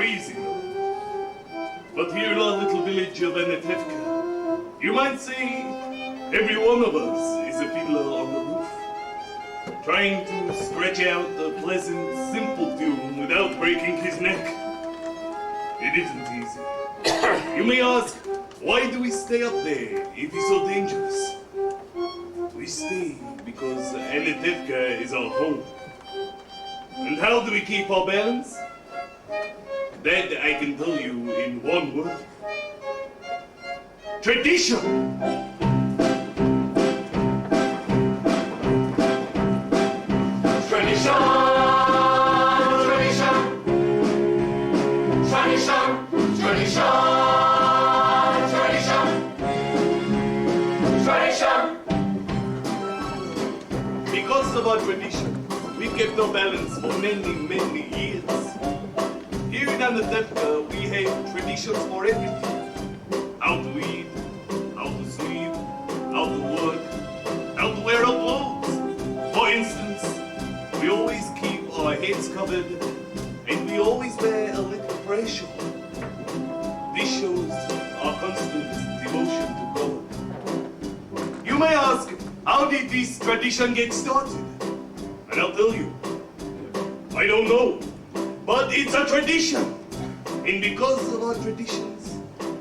crazy. But here in our little village of Anatevka, you might say every one of us is a fiddler on the roof, trying to stretch out a pleasant, simple tune without breaking his neck. It isn't easy. You may ask, why do we stay up there if it's so dangerous? We stay because Anatevka is our home. And how do we keep our balance? That I can tell you in one word. Tradition! Tradition! Tradition! Tradition! Tradition! Tradition! Tradition! Because of our tradition, we kept our balance for many, many years. Here in Anatevka, we have traditions for everything. How to eat, how to sleep, how to work, how to wear our clothes. For instance, we always keep our heads covered and we always wear a little pressure. This shows our constant devotion to God. You may ask, how did this tradition get started? And I'll tell you, I don't know, but it's a tradition. And because of our traditions,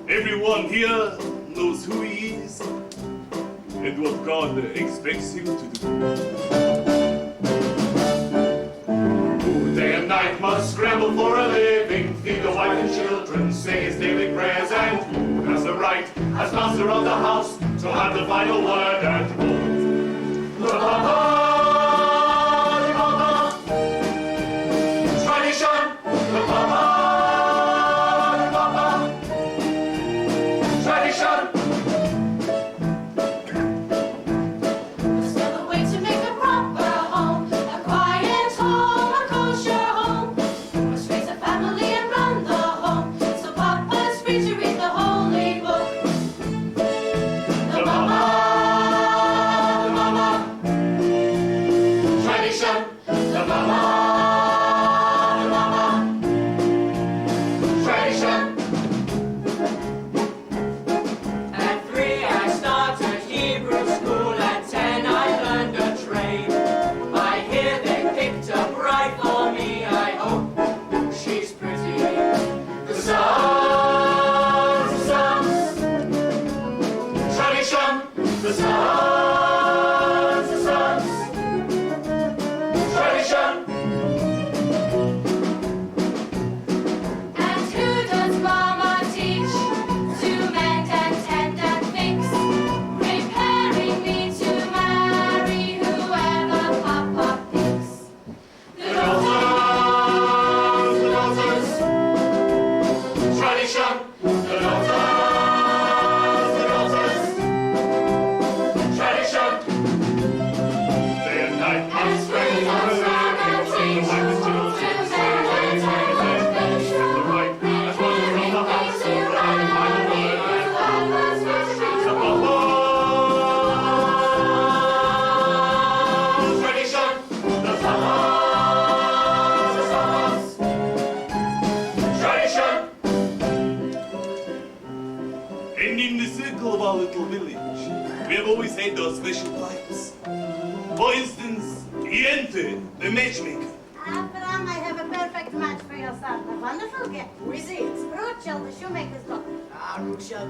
everyone here knows who he is and what God expects him to do. Who day and night must scramble for a living, feed the wife and children, say his daily prayers, and who has the right, as master of the house, to have the final word and vote. The Papa!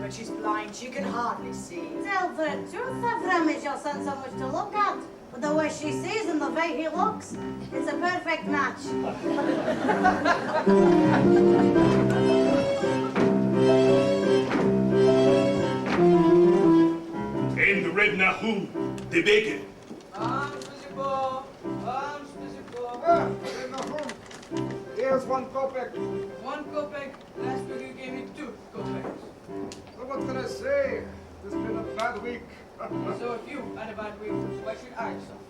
But she's blind, she can hardly see. Tell the truth, Avram is your son so much to look at. But the way she sees and the way he looks, it's a perfect match. And Reb Nahum, the baker. Reb Nahum, here's 1 kopeck. 1 kopeck? Last week you gave me 2 kopecks. Well, what can I say? It's been a bad week. So if you had a bad week, why should I suffer?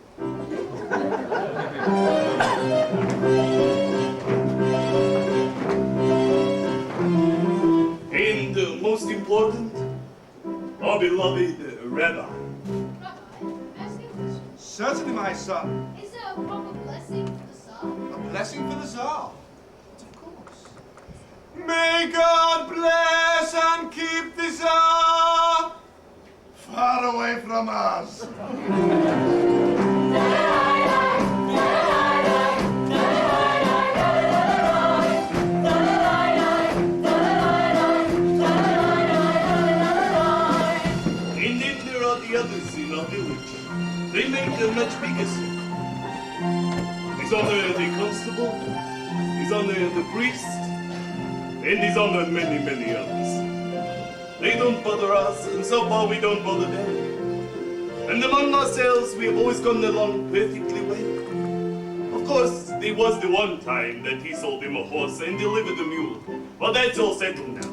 And most important, our beloved Rabbi. Rabbi, asking questions. Certainly, my son. Is there a proper blessing for the Tsar? A blessing for the Tsar. But of course. May God bless and keep this far away from us. And then there are the others in our village. They make a much bigger circle. He's on the constable, he's on the priest, and he's on many, many others. They don't bother us, and so far we don't bother them. And among ourselves, we have always gone along perfectly well. Of course, there was the one time that he sold him a horse and delivered a mule. Well, that's all settled now.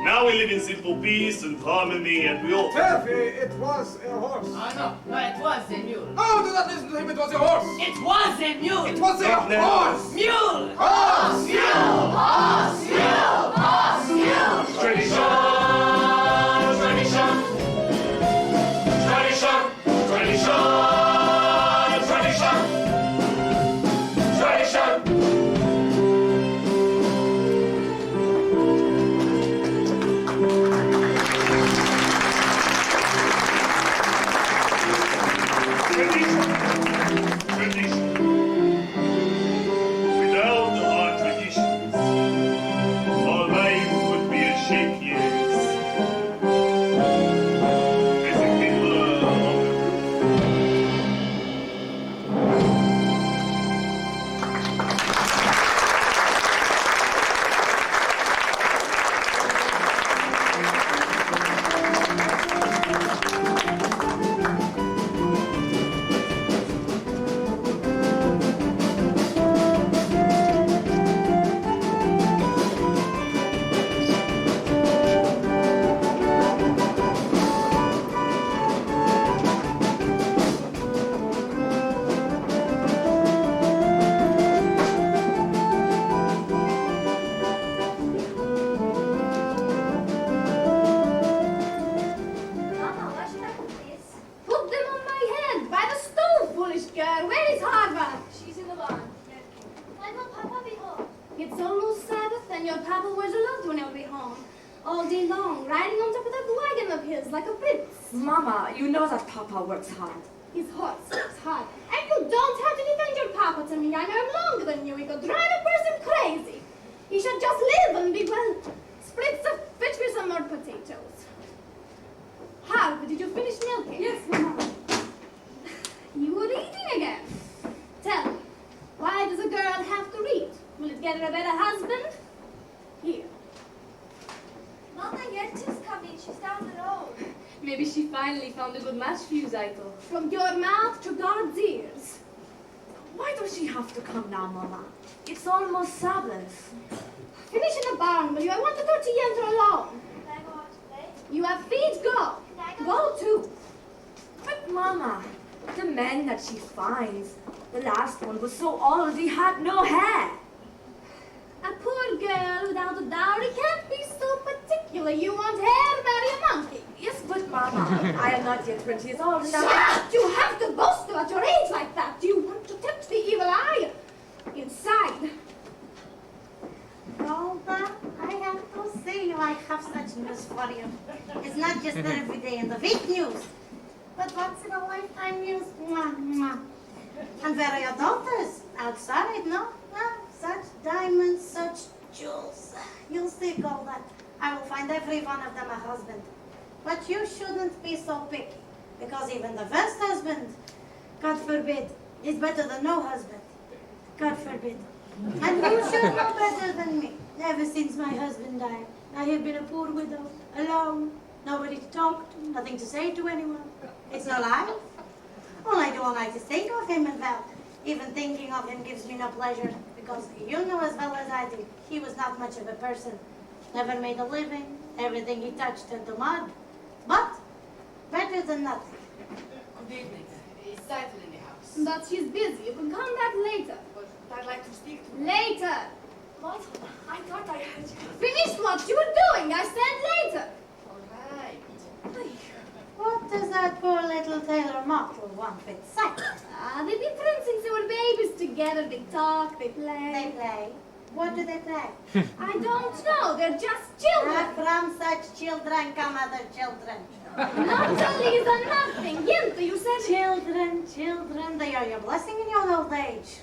Now we live in simple peace and harmony, and we all... Turfy, it was a horse. No, it was a mule. No, do not listen to him, it was a horse. It was a mule. It was a horse. Mule. Horse! Tradition! Tradition! Tradition! Tradition! Tradition! Tradition! Tradition. Without our traditions, our life would be a shaky ass. As a fiddler on the Mama, where should I put this? Put them on my head, by the stove, foolish girl. Where is Harvard? She's in the barn. When will Papa be home? It's almost Sabbath, and your Papa wears a lot when he'll be home. All day long, riding on top of that wagon of his like a prince. Mama, you know that Papa works hard. His horse works hard. And you don't have to defend your Papa to me. I know him longer than you. He could drive a person crazy. He should just live and be well. Split the fish with some more potatoes. Harvey, did you finish milking? Yes, Mama. You were eating again. Tell me, why does a girl have to read? Will it get her a better husband? Here. Mama, Gertrude's coming. She's down the road. Maybe she finally found a good match for you, Zaito. From your mouth to God's ears. Why does she have to come now, Mama? It's almost Sabbath. Finish in the barn, will you? I want to talk to Yenter alone. Can I go out to play? You have feet, go. Can I Go too. But Mama, the men that she finds, the last one was so old he had no hair. A poor girl without a dowry can't be so particular. You want hair, marry a monkey. Yes, but Mama, I am not yet 20 years old and Shut! You have to boast about your age like that. You want to tempt the evil eye. Inside. Golda, I have to say I have such news for you. It's not just every day in the week news, but once in a lifetime news. Mwah, mwah. And where are your daughters? Outside, no? No, such diamonds, such jewels. You'll see, Golda. I will find every one of them a husband. But you shouldn't be so picky, because even the first husband, God forbid, is better than no husband. God forbid. And you should know better than me. Ever since my husband died, I have been a poor widow, alone, nobody to talk to, nothing to say to anyone. It's no life. All I do all night is think of him, and well, even thinking of him gives me no pleasure, because you know as well as I do, he was not much of a person. Never made a living, everything he touched turned to mud. But better than nothing. Good evening. Is Zaito in the house? But she's busy. You can come back later. But I'd like to speak to her. Later. What? I thought I heard you. Finish what you were doing. I said later. All right. What does that poor little tailor Mottle want with sex? They've been friends since they were babies together. They talk, they play. They play. What do they play? I don't know. They're just children. From such children come other children. Not Lisa, nothing. Jente, you said. Children, they are your blessing in your old age.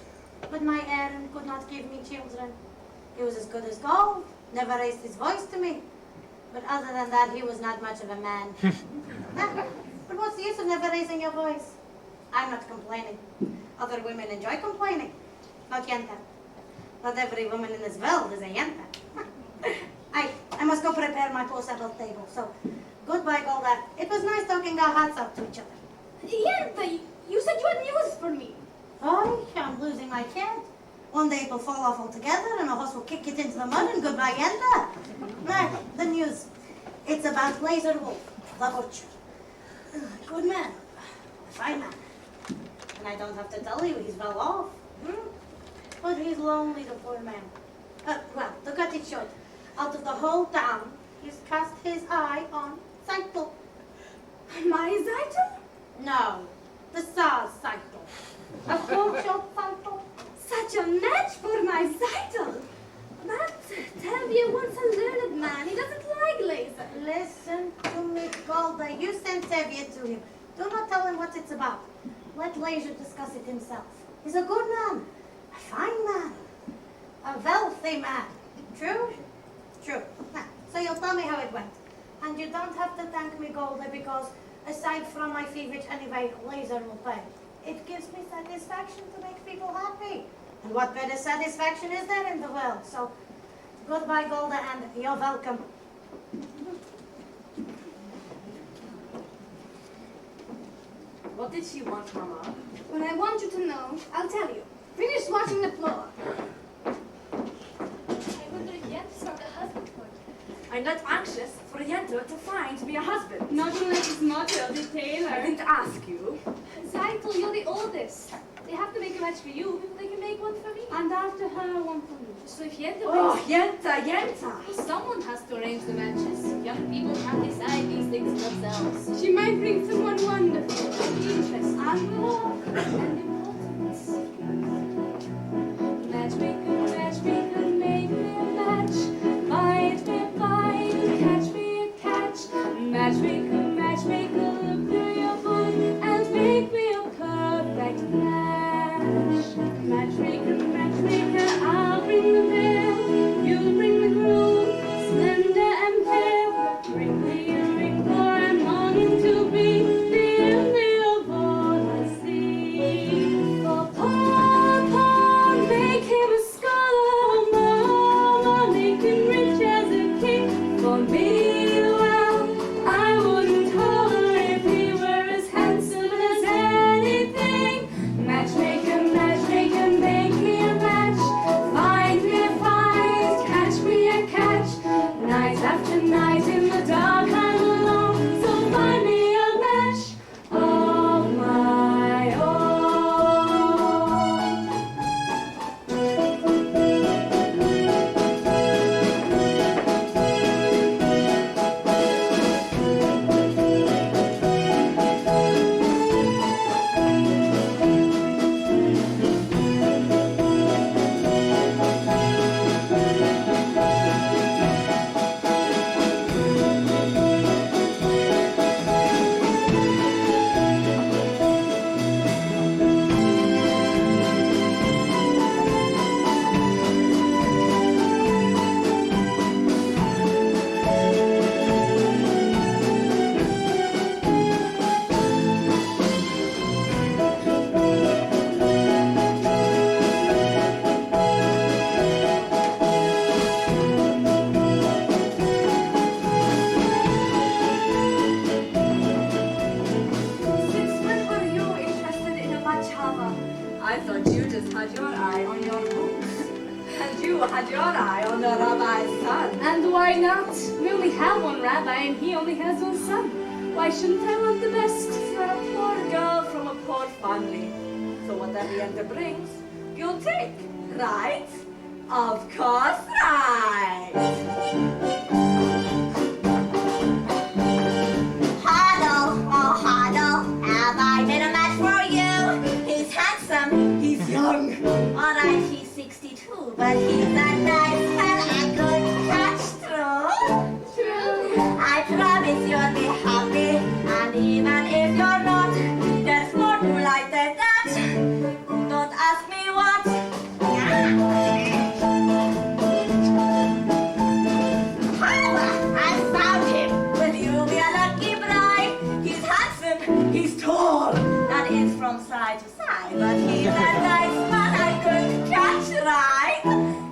But my Aaron could not give me children. He was as good as gold, never raised his voice to me. But other than that, he was not much of a man. But what's the use of never raising your voice? I'm not complaining. Other women enjoy complaining. Not Jenta. Not every woman in this world is a Jenta. I must go prepare my post-apple table. So, goodbye, Golda. It was nice talking our hearts out to each other. Jente, you said you had news for me. Oh, I'm losing my cat. One day it will fall off altogether and a horse will kick it into the mud and goodbye, Jenta. Nah, the news. It's about Laser Wolf, the butcher. Good man. A fine man. And I don't have to tell you, he's well off. But he's lonely, the poor man. Well, to cut it short, out of the whole town, he's cast his eye on Cycle. My Zeitel? No, the Tsar's Cycle. A full-shot Cycle. Such a match for my Zeitel. But Tevye wants a learned man. He doesn't like laser. Listen to me, Golda. You sent Tevye to him. Do not tell him what it's about. Let Leisure discuss it himself. He's a good man. A fine man. A wealthy man. True? True. So you'll tell me how it went. And you don't have to thank me, Golda, because aside from my feverish anyway, Laser will pay. It gives me satisfaction to make people happy. And what better satisfaction is there in the world? So, goodbye, Golda, and you're welcome. What did she want, Mama? When I want you to know, I'll tell you. Finish washing the floor. I wonder if Jente's found a husband for you. I'm not anxious for Jente to find me a husband. Not unless his mother, the I tailor. didn't ask you. Zeitel, you're the oldest. They have to make a match for you before they can make one for me. And after her, one for me. So if Jente Oh, wins, Jente. someone has to arrange the matches. Young people can't decide these things themselves. She might bring someone wonderful, and interest, and love, and importance. Matchmaker, make me a match. Bite me, bite, catch me a catch. Matchmaker, look through your book and make me a perfect match. Matchmaker, I'll bring the veil, you bring the groom, slender and pale. Bring me a ring, for I'm longing to be the envy of all I see. For Papa, make him a scholar, Mama, make him rich as a king. For me, well, I wouldn't holler if he were as handsome as anything. Matchmaker, make me a match. Find me a find, catch me a catch. Night after night in the dark I'm alone, so find me a match of my own. Since when were you interested in a matchava? I thought you just had your eye on your books. And you had your eye on the rabbi's son. And why not? We only have one rabbi and he only has one son. Why shouldn't I want the best? You're a poor girl from a poor family. So whatever Jente brings, you'll take, right? Of course, right. Huddle, oh Huddle, have I made a match for you? He's handsome, he's young. All right, he's 62, but he's that side to side, but he's that nice man I could catch, right?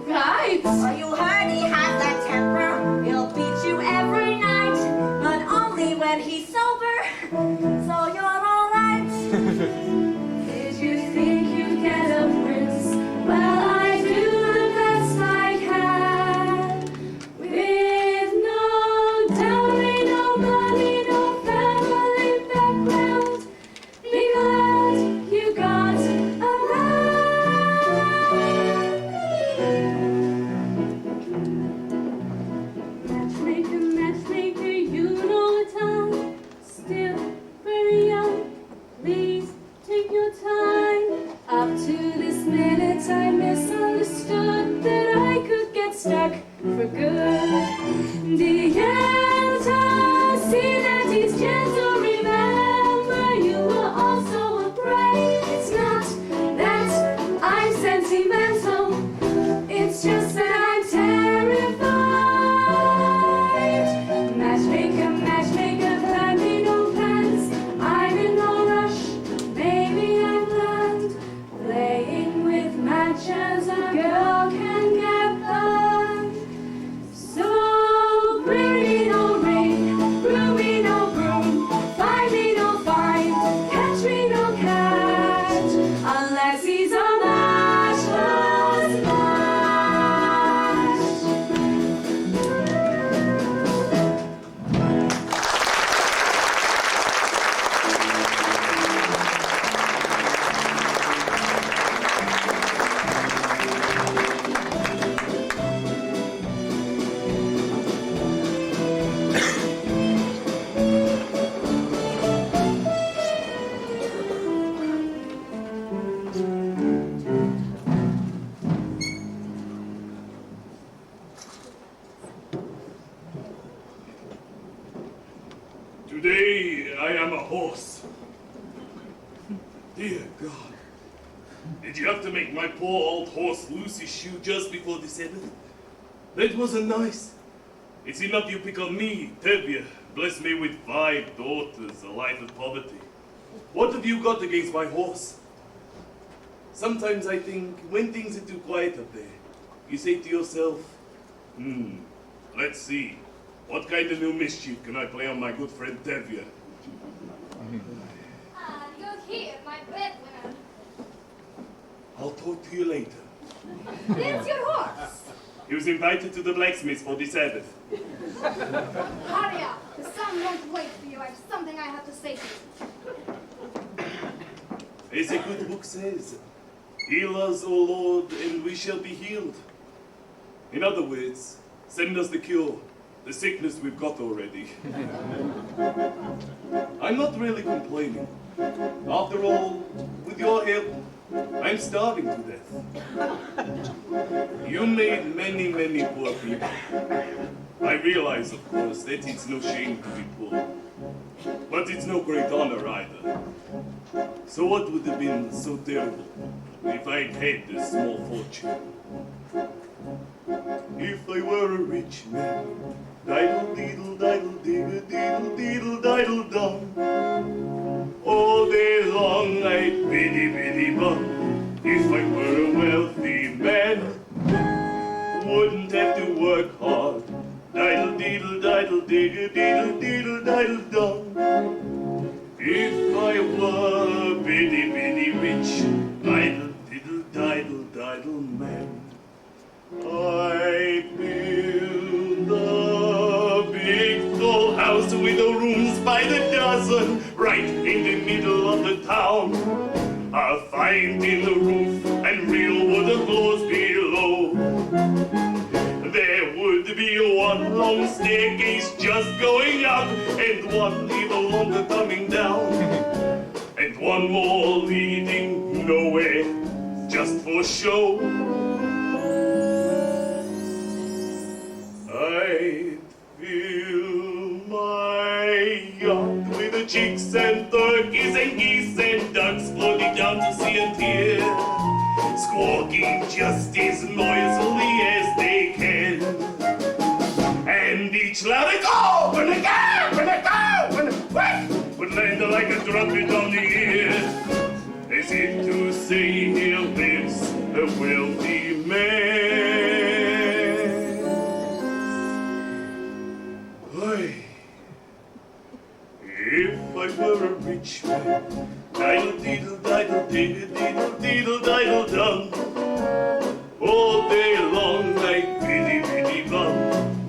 Right. Well, you heard he has that temper. He'll beat you every night, but only when he's sober. So you're all right. Did you think you'd get a prince? Well, I do the best I can. With no dowry, no money, no family background. Be glad you got a matchmaker, matchmaker, you know the time. Still very young, please take your time. Up to this minute I misunderstood that I could get stuck for good. The answer, see that he's gentle, remember you were also a prey. It's not that I'm sentimental, it's just that I'm terrified. Matchmaker, matchmaker, plan me no plans. I'm in no rush, maybe I've learned. Playing with matches a girl can get burned. So bring me no ring, brew me no broom, find me no find, catch me no catch, unless he's a matchless match. Today I am a horse. Dear God, did you have to make my poor old horse lose his shoe just before the Sabbath? That wasn't nice. It's enough you pick on me, Tevye. Bless me with 5 daughters, a life of poverty. What have you got against my horse? Sometimes I think when things are too quiet up there, you say to yourself, let's see. What kind of new mischief can I play on my good friend Tevye? Look here, my breadwinner. I'll talk to you later. There's your horse. He was invited to the blacksmith for the Sabbath. Hurry up. The sun won't wait for you. I have something I have to say to you. As a good book says, heal us, O Lord, and we shall be healed. In other words, send us the cure. The sickness we've got already. I'm not really complaining. After all, with your help, I'm starving to death. You made many, many poor people. I realize, of course, that it's no shame to be poor. But it's no great honor either. So what would have been so terrible if I'd had this small fortune? If I were a rich man, diddle diddle diddle diddle diddle diddle diddle dum. All day long I'd biddy biddy bum. If I were a wealthy man, wouldn't have to work hard. Diddle diddle diddle diddle diddle diddle diddle dum. If I were biddy biddy rich, diddle diddle diddle diddle man, I'd build a big tall house with the rooms by the dozen, right in the middle of the town. A find in the roof and real wooden floors below. There would be one long staircase just going up, and one even longer coming down, and one more leading nowhere, just for show. I'd fill my yacht with the chicks and turkeys and geese and ducks floating down to sea and hear, squawking just as noisily as they can. And each louder go, and a go, and a go, and a whack would land like a trumpet on the ear, is it to say here lives a wealthy man? Boy, if I were a rich man, diddle diddle diddle diddle diddle diddle diddle dum, all day long like biddy biddy bum.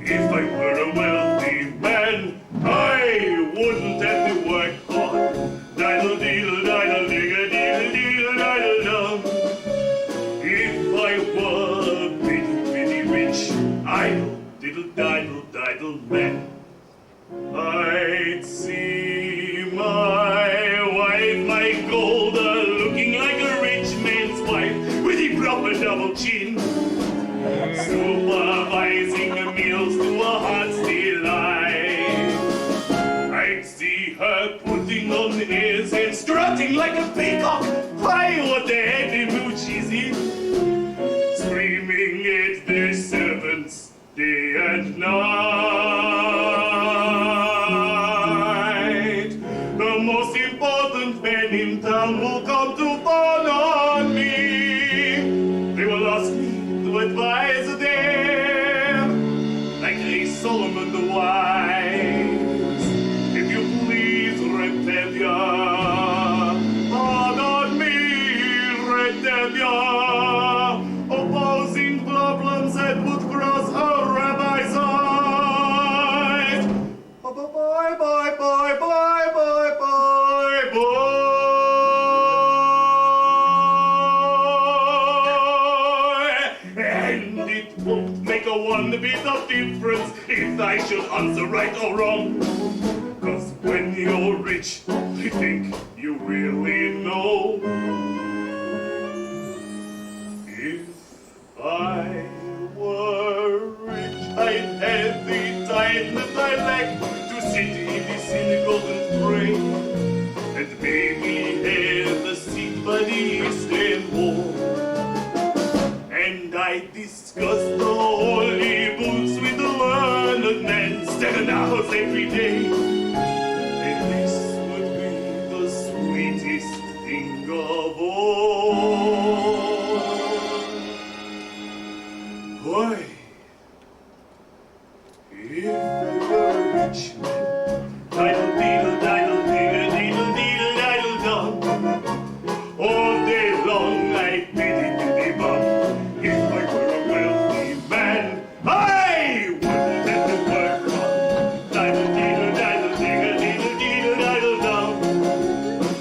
If I were a wealthy man, I wouldn't have to work hard. Diddle diddle diddle digga diddle diddle diddle dum. If I were bitty bitty rich, idle diddle diddle diddle man, I'd see my wife, my golda, looking like a rich man's wife with the proper double chin, supervising the meals to a heart's delight. I'd see her putting on airs and strutting like a peacock. Why, what the heck mood she's in, screaming at the servants day and night. The most important man in town will come to fall on me. They will ask me to advise them, like Ray Solomon the wise. If you please, Retevia, pardon me, Retevia, opposing problems that would cross a rabbi's eyes. Bye, bye, bye, bye, bye, bye, bye, bye. And it won't make a one bit of difference if I should answer right or wrong. 'Cause when you're rich, I think you really know. If I were rich, I'd have the time that I lack to sit in the synagogue and pray, and maybe have a seat by the eastern wall. And I'd discuss the holy books with the learned men 7 hours every day. And this would be the sweetest thing of all. Boy, if I were a rich man, diddle diddle diddle diddle diddle diddle diddle dum, all day long like biddy biddy bum. If I were a wealthy man, I wouldn't have to work hard. Diddle diddle diddle diddle diddle diddle diddle dum.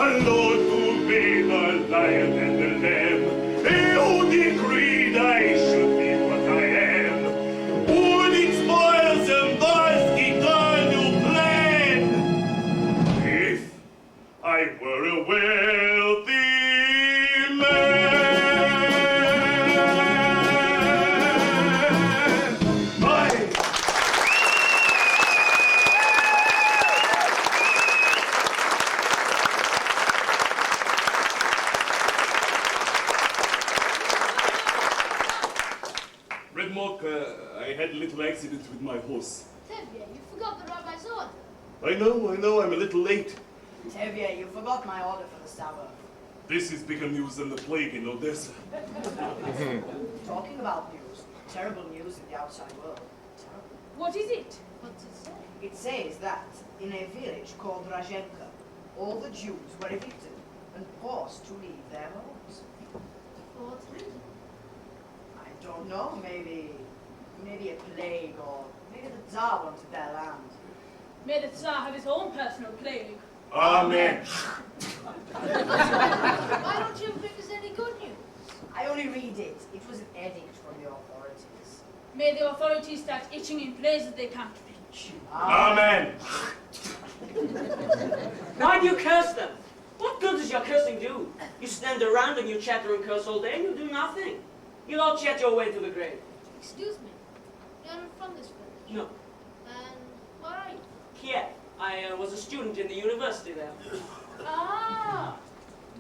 A Lord who made the lion and the lamb, he who decreed I should be what I am, would it spoil some vast eternal plan if I were a wealthy man? Bye. Red Mock, I had a little accident with my horse. Tevye, you forgot the rabbi's order. I know, I'm a little late. Tevye, you forgot my order for the Sabbath. This is bigger news than the plague in Odessa. Talking about news, terrible news in the outside world. Terrible. What is it? What's it say? It says that in a village called Rajenka, all the Jews were evicted and forced to leave their homes. What's written? I don't know, maybe a plague, or maybe the Tsar wanted their land. May the Tsar have his own personal plague. Amen. Why don't you bring us any good news? I only read it. It was an edict from the authorities. May the authorities start itching in places they can't reach. Amen. Why do you curse them? What good does your cursing do? You stand around and you chatter and curse all day and you do nothing. You'll all chat your way to the grave. Excuse me. You're not from this village. No. And where are you? Kiev. I was a student in the university there. Ah,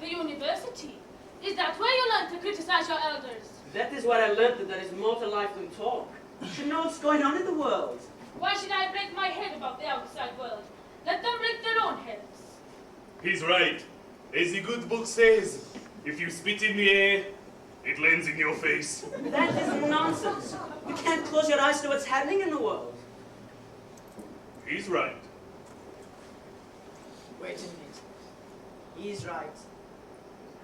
the university. Is that where you learn to criticize your elders? That is what I learned, that there is more to life than talk. You should know what's going on in the world. Why should I break my head about the outside world? Let them break their own heads. He's right. As the good book says, If you spit in the air, it lands in your face. That is nonsense. You can't close your eyes to what's happening in the world. He's right. Wait a minute. He's right.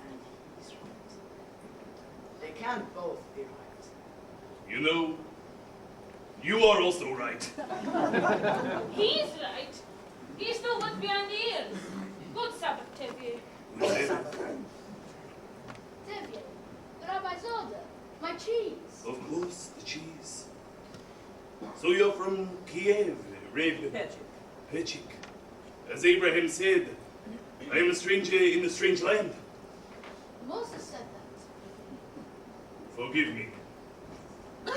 And he's right. They can't both be right. You know, you are also right. He's right. He still looked behind the ears. Good Sabbath, Tevye. Tevye, the rabbi's order. My cheese. Of course, the cheese. So you're from Kiev, Reb Pechik. As Abraham said, I am a stranger in a strange land. Moses said that. Forgive me.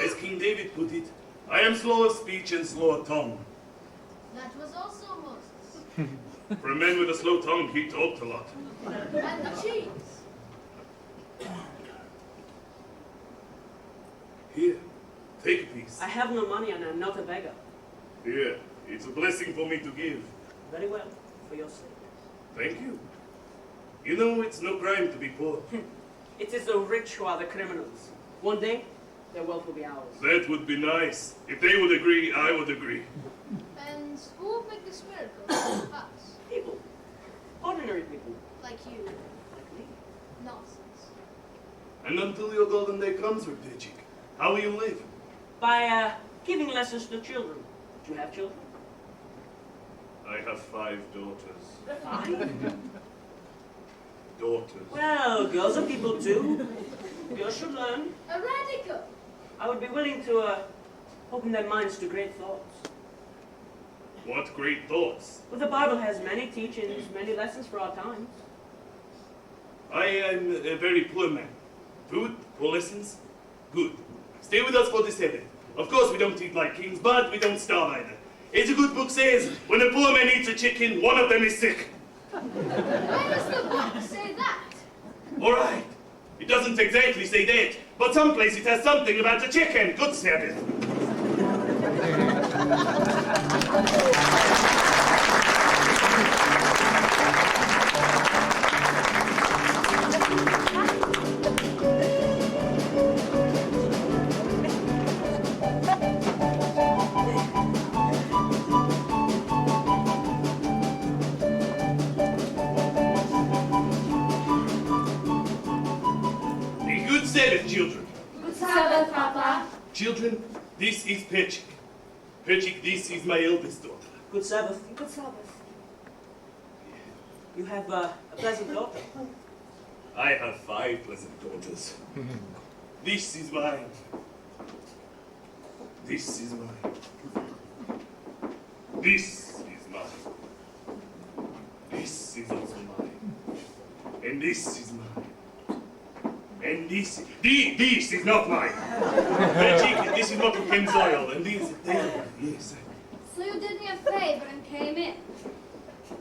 As King David put it, I am slow of speech and slow of tongue. That was also Moses. For a man with a slow tongue, he talked a lot. And the cheese. Here, take a piece. I have no money and I'm not a beggar. Here, it's a blessing for me to give. Very well, for your sake. Thank you. You know, it's no crime to be poor. It is the rich who are the criminals. One day, their wealth will be ours. That would be nice. If they would agree, I would agree. And who will make this miracle? Us. People. Ordinary people. Like you. Like me. Nonsense. And until your golden day comes, Pechik, how will you live? By giving lessons to children. Do you have children? I have 5 daughters. 5? Daughters. Well, girls are people too. Girls should learn. A radical. I would be willing to open their minds to great thoughts. What great thoughts. But the Bible has many teachings, many lessons for our times. I am a very poor man. Food, poor lessons, good. Stay with us for the Sabbath. Of course we don't eat like kings, but we don't starve either. As a good book says, when a poor man eats a chicken, one of them is sick. Why does the book say that? All right. It doesn't exactly say that, but someplace it has something about the chicken. Good Sabbath. A good Sabbath, children. Good Sabbath, Papa. Children, this is Pechik. Pechik, this is my eldest daughter. Good Sabbath. Good Sabbath. You have a pleasant daughter. I have 5 pleasant daughters. This is mine. This is mine. This is mine. This is also mine. And this is mine. And this is not mine. Magic, this is not Ken's oil. And this is there. Yes. So you did me a favor and came in.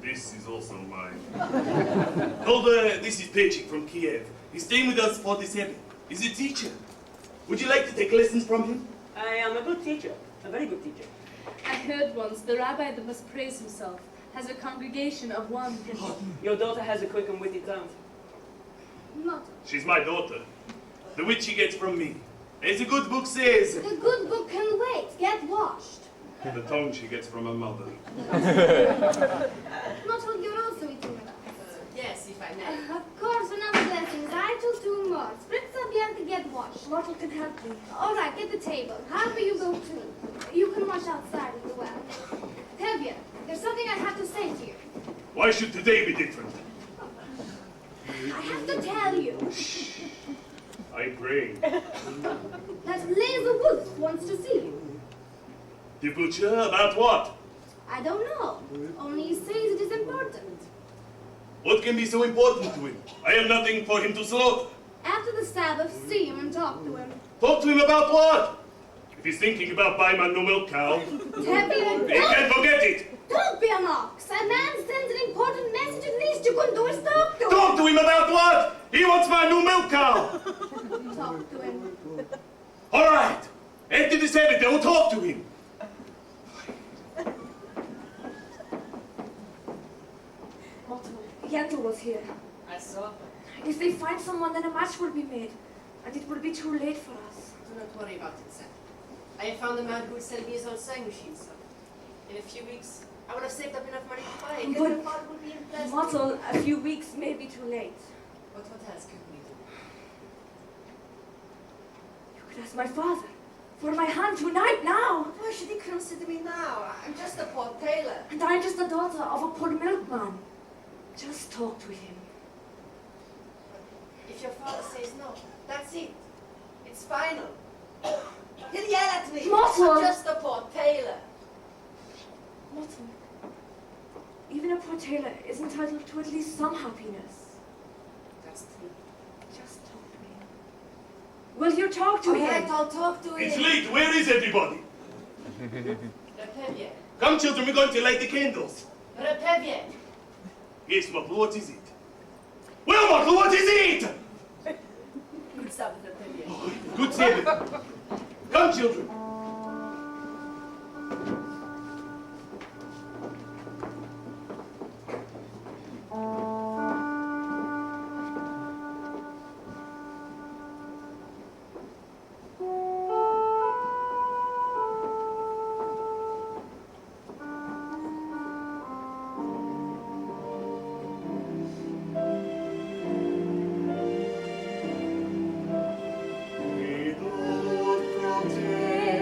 This is also mine. Hold, this is Pechik from Kiev. He's staying with us for the Sabbath. He's a teacher. Would you like to take lessons from him? I am a good teacher. A very good teacher. I heard once the rabbi that must praise himself has a congregation of 1. Your daughter has a quick and witty tongue. Not. She's my daughter. The which she gets from me. As the good book says, The good book can wait. Get washed. the tongue she gets from her mother. Not all you're also eating with us. Yes, if I may. Of course, another blessing. I till 2 more. Spritz up here to get washed. Mortal can help me. All right, get the table. However you go to. You can wash outside in the well. Tevye, there's something I have to say to you. Why should today be different? I have to tell you I'm praying. that Liz Wolf wants to see you. The butcher, about what? I don't know. Only he says it is important. What can be so important to him? I have nothing for him to slaughter. After the Sabbath, see him and talk to him. Talk to him about what? If he's thinking about buying my new milk cow, Tevye, he can't forget it. don't be an ox. A man sends an important message. At least you can do is talk to him. Talk to him about what? He wants my new milk cow. Talk to him. All right. After the Sabbath, I will talk to him. Mortal, Yentl was here. I saw. If they find someone, then a match will be made. And it will be too late for us. Do not worry about it, sir. I have found a man who will sell me his own sewing machine, sir. In a few weeks, I will have saved up enough money to buy it. But- Then the part will be in plastic. Motto, a few weeks may be too late. But what else could we do? You could ask my father for my hand tonight, now. Why should he consider me now? I'm just a poor tailor. And I'm just the daughter of a poor milkman. Just talk to him. If your father says no, that's it. It's final. He'll yell at me. Motto! I'm just a poor tailor. Motto, even a poor tailor is entitled to at least some happiness. That's true. Just talk to him. Will you talk to All him? right, I'll talk to It's him. late. Where is everybody? Repevie. Come, children, we're going to light the candles. Repevie. Yes, Mottle, what is it? Well, Mottle, what is it? Good stuff, Repevie. Good saving. Come, children. Fiddle on the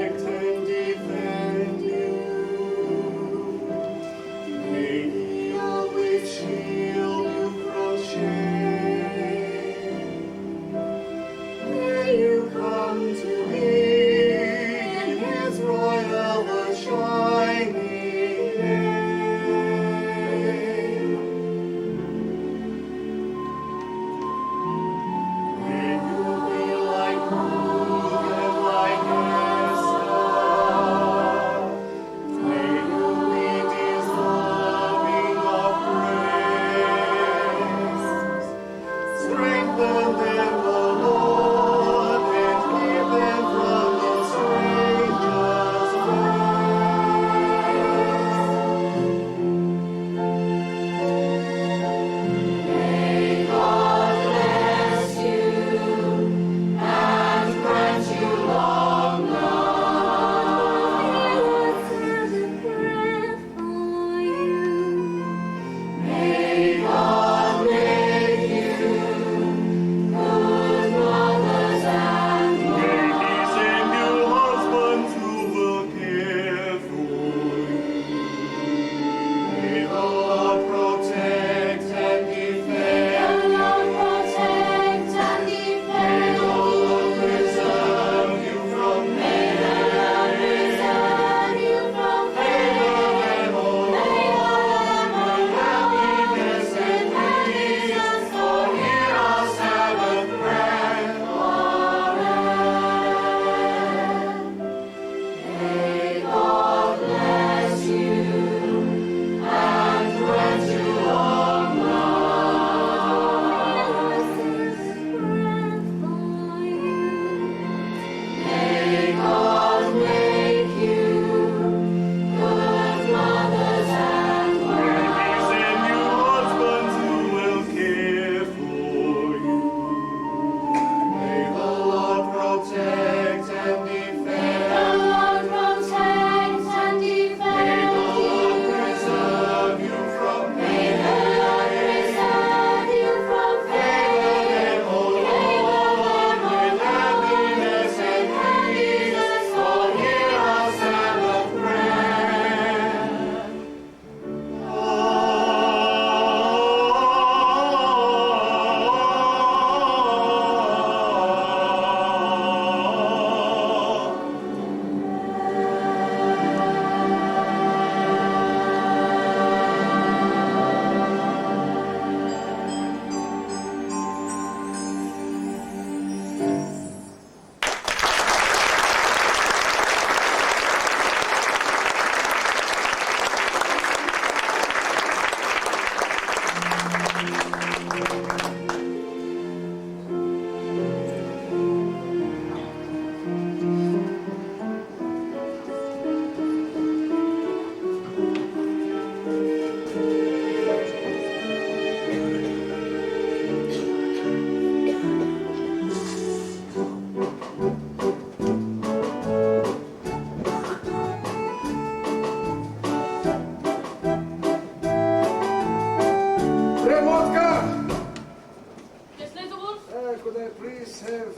could I please have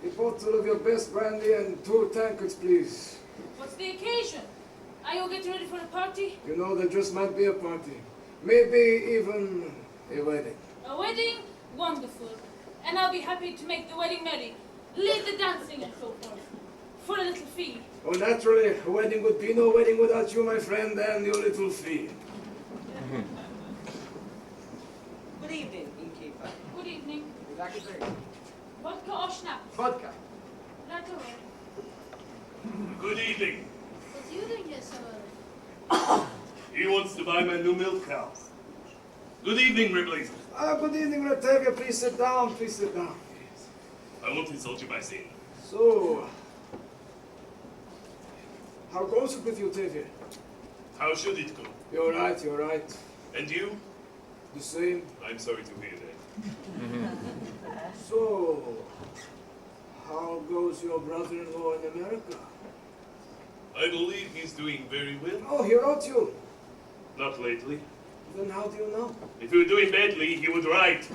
a bottle of your best brandy and 2 tankards, please? What's the occasion? Are you getting ready for a party? You know, there just might be a party. Maybe even a wedding. A wedding? Wonderful. And I'll be happy to make the wedding merry. Lead the dancing and so forth. For a little fee. Oh, naturally, a wedding would be no wedding without you, my friend, and your little fee. Good evening, innkeeper. Good evening. Would you like a drink? Vodka or schnapps? Vodka. Right away. Good evening. What are you doing here so early? He wants to buy my new milk cow. Good evening, Ripley. Good evening, Latavia. Please sit down. Please sit down. I won't insult you by saying. So, how goes it with you, Tavia? How should it go? You're right, you're right. And you? The same. I'm sorry to hear that. So, how goes your brother-in-law in America? I believe he's doing very well. Oh, he wrote you. Not lately. Then how do you know? If he were doing badly, he would write.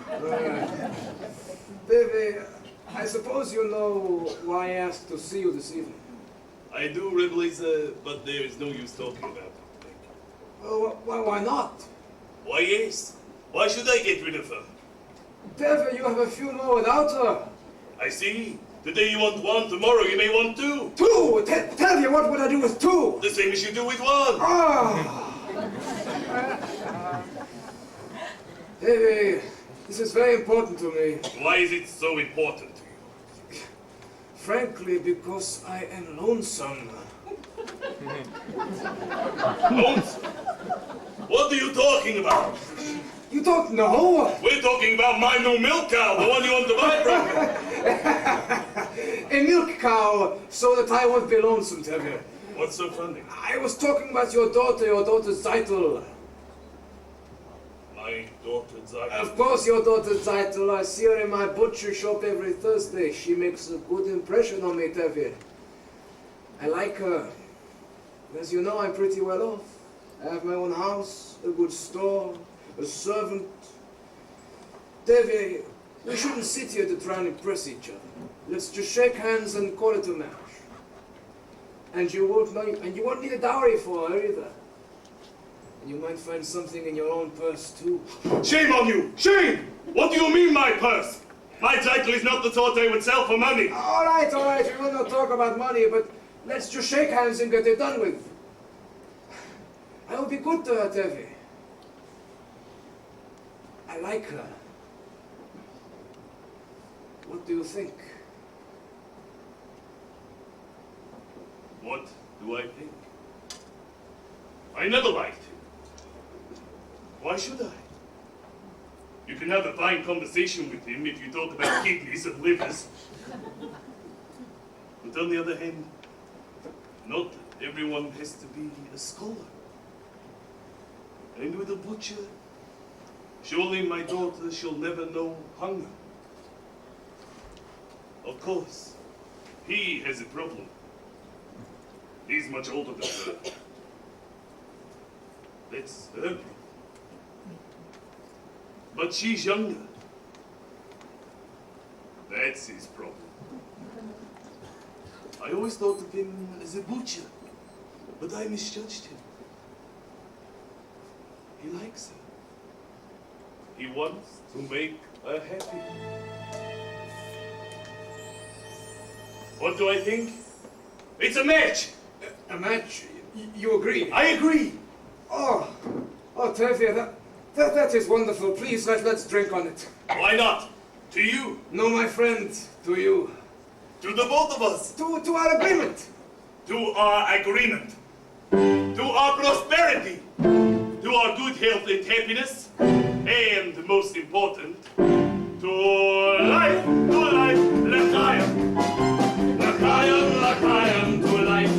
Davy, I suppose you know why I asked to see you this evening. I do, Rebeliza, but there is no use talking about it. Oh, why not? Why, yes. Why should I get rid of her? Davy, you have a few more without her. I see. Today you want 1, tomorrow you may want 2. 2? Tell you, what would I do with 2? The same as you do with 1. Ah! Davy, this is very important to me. Why is it so important to you? Frankly, because I am lonesome. Lonesome? What are you talking about? You don't know? We're talking about my new milk cow, the one you want to buy from me. A milk cow, so that I won't be lonesome, Tavia. What's so funny? I was talking about your daughter Zeitel. My daughter Zaya. Of course, your daughter Zeitel. I see her in my butcher shop every Thursday. She makes a good impression on me, Tavia. I like her. As you know, I'm pretty well off. I have my own house, a good store, a servant. Tavia, we shouldn't sit here to try and impress each other. Let's just shake hands and call it a marriage. And you won't need a dowry for her either. And you might find something in your own purse too. Shame on you! Shame! What do you mean, my purse? My title is not the sort I would sell for money. All right, we will not talk about money, but let's just shake hands and get it done with. I will be good to her, Tevi. I like her. What do you think? What do I think? I never liked him. Why should I? You can have a fine conversation with him if you talk about kidneys and livers. But on the other hand, not everyone has to be a scholar. And with a butcher, surely my daughter shall never know hunger. Of course, he has a problem. He's much older than her. That's her problem. But she's younger. That's his problem. I always thought of him as a butcher, but I misjudged him. He likes her. He wants to make her happy. What do I think? It's a match! A match? You agree? I agree! Oh, Tevi, that is wonderful. Please, let's drink on it. Why not? To you. No, my friend, to you. To the both of us. To our agreement. To our agreement. To our prosperity. To our good health and happiness. And most important, to life. To life. L'chaim. L'chaim, l'chaim, to life.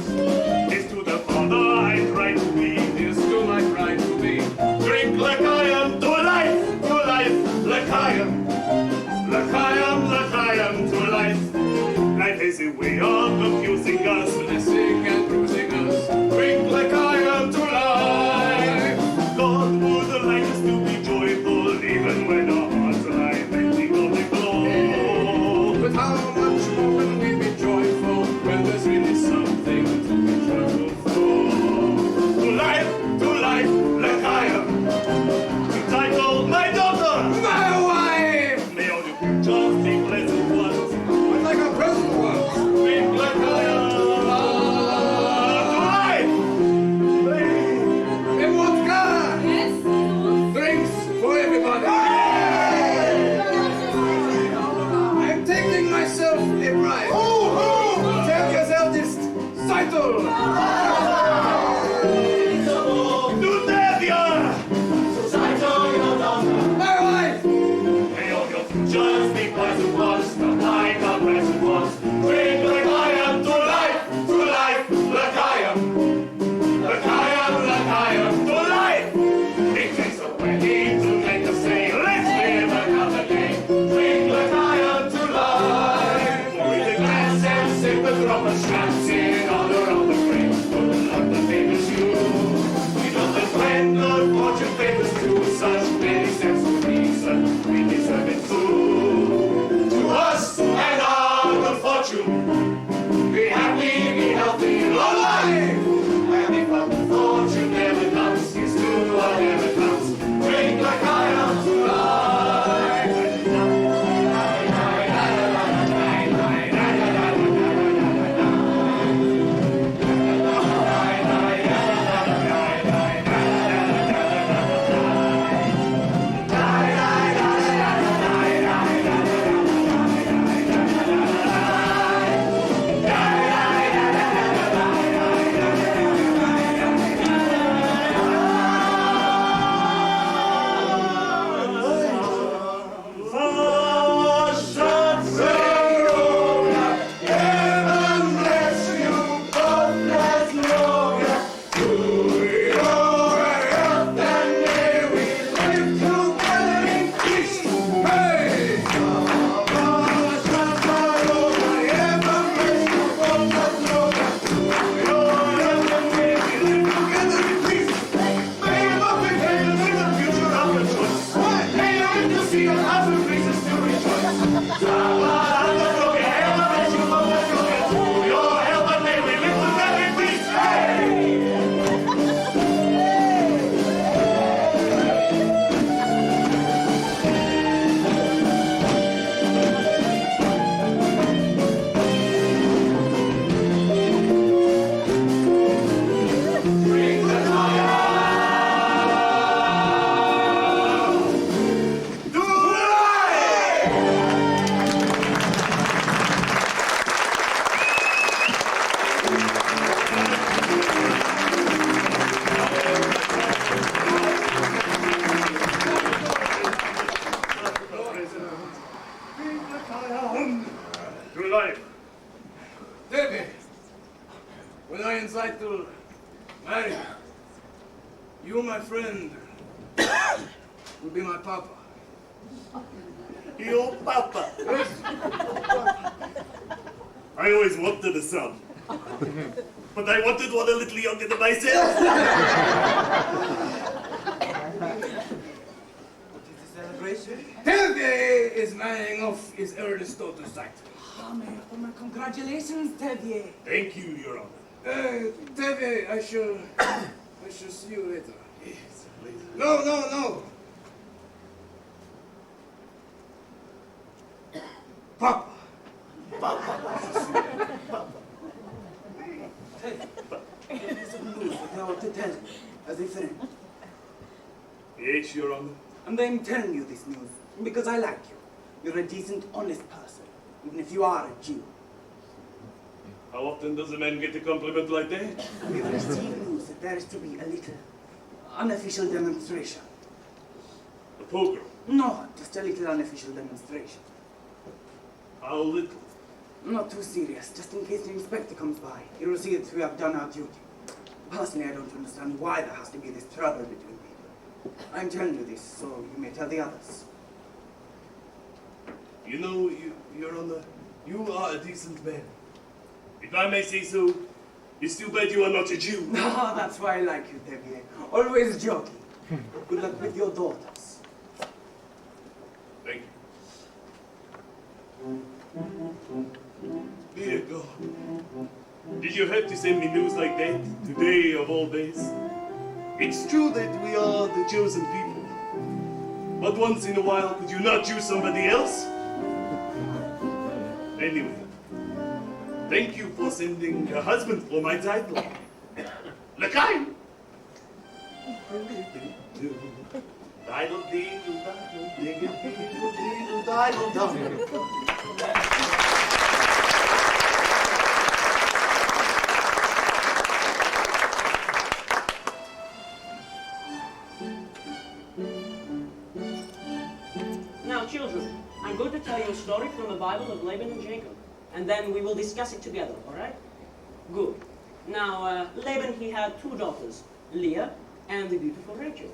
Is to the Father I try to be. Is to my pride to be. Drink l'chaim, to life. To life. L'chaim. L'chaim, l'chaim, to life. Life has a way of confusing us, Blessing and bruising us. drink like I am to life. God would like us to be joyful, even when our hearts lie bending on the floor. present was, not like a present was. Drink like I am to life, like I am. Like I am, to life. It takes a wedding to make us say, let's live another day. Drink like I am to life. Pour in the glass and sip a drop of schnapps in honor of the friends who love the famous you. We love the splendor, fortune favors too. Such many cents of reason, we deserve it too. To us and our good fortune, be happy, be healthy, long life. And if our good fortune never comes, here's to whatever comes. Drink like I am to life. David, when I decide to marry you, my friend, will be my papa. Your papa. I always wanted a son. But I wanted one a little younger than myself. What is the celebration? David is marrying off his eldest daughter's sight. Oh, my congratulations, Tevye. Thank you, Your Honor. David, I shall see you later. Yes, please. No. Papa. There's some news that I want to tell you as a friend. Yes, Your Honor. And I'm telling you this news because I like you. You're a decent, honest person, even if you are a Jew. How often does a man get a compliment like that? We've received news that there is to be a little unofficial demonstration. A pogrom. No, just a little unofficial demonstration. How little? Not too serious, just in case the inspector comes by. He will see that we have done our duty. Personally, I don't understand why there has to be this trouble between people. I'm telling you this so you may tell the others. You know, Your Honor, you are a decent man. If I may say so, it's too bad you are not a Jew. No, that's why I like you, Tevye. Always joking. Good luck with your daughters. Thank you. Dear God, did you have to send me news like that today of all days? It's true that we are the chosen people, but once in a while, could you not choose somebody else? Anyway, thank you for sending a husband for my title. L'chaim! Now, children, I'm going to tell you a story from the Bible of Laban and Jacob, and then we will discuss it together, all right? Good. Now, Laban, he had 2 daughters, Leah and the beautiful Rachel.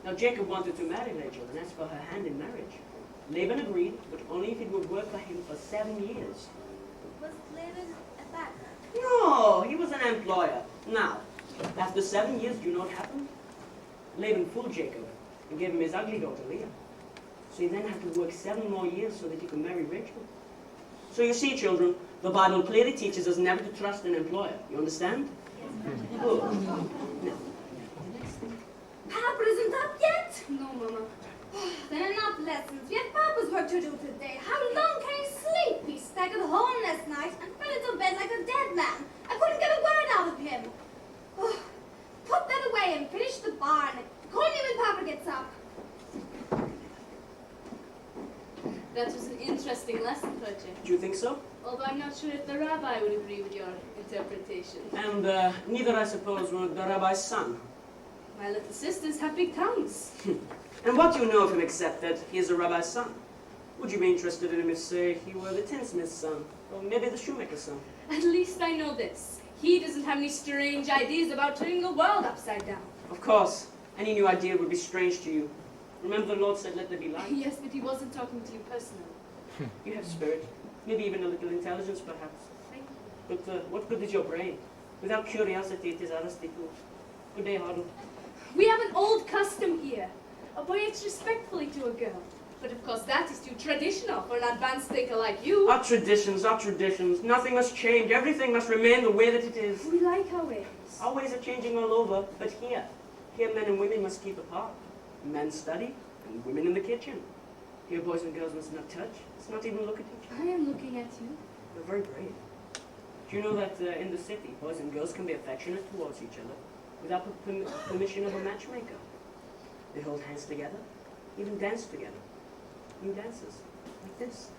Now, Jacob wanted to marry Rachel and asked for her hand in marriage. Laban agreed, but only if it would work for him for 7 years. Was Laban a bad man? No, he was an employer. Now, after 7 years, do you know what happened? Laban fooled Jacob and gave him his ugly daughter, Leah. So he then had to work 7 more years so that he could marry Rachel. So you see, children, the Bible clearly teaches us never to trust an employer. You understand? Yes. Good. Now, Papa isn't up yet? No, Mama. Then enough lessons. We have Papa's work to do today. How long can he sleep? He staggered home last night and fell into bed like a dead man. I couldn't get a word out of him. Oh, put that away and finish the barn. Call me when Papa gets up. That was an interesting lesson, Project. do you think so? Although I'm not sure if the rabbi would agree with your interpretation. And neither, I suppose, would the rabbi's son. My little sisters have big tongues. And what do you know of him except that he is a rabbi's son? Would you be interested in him if, say, he were the tinsmith's son? Or maybe the shoemaker's son? At least I know this. He doesn't have any strange ideas about turning the world upside down. Of course. Any new idea would be strange to you. Remember the Lord said, let there be light? Yes, but he wasn't talking to you personally. You have spirit. Maybe even a little intelligence, perhaps. Thank you. But what good is your brain? Without curiosity, it is honesty too. Good day, Harlow. We have an old custom here. A boy acts respectfully to a girl. But of course that is too traditional for an advanced thinker like you. Our traditions, our traditions. Nothing must change. Everything must remain the way that it is. We like our ways. Our ways are changing all over, but here men and women must keep apart. Men study, and women in the kitchen. Here boys and girls must not touch, must not even look at each other. I am looking at you. You're very brave. Do you know that in the city, boys and girls can be affectionate towards each other without the permission of a matchmaker? They hold hands together, even dance together. New dances, like this.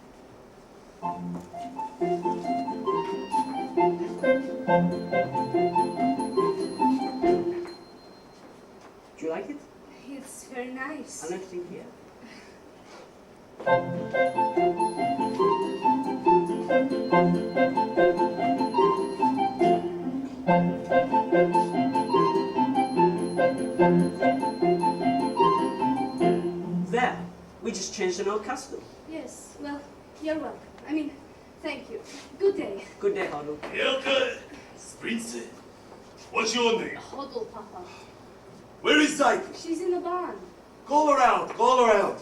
Do you like it? It's very nice. I'll let you here. There, we just changed an old custom. Yes, well, you're welcome. I mean, thank you. Good day. Good day, Harlow. Hilke, Sprinze, what's your name? Hodl, Papa. Where is Zyke? She's in the barn. Call her out, call her out.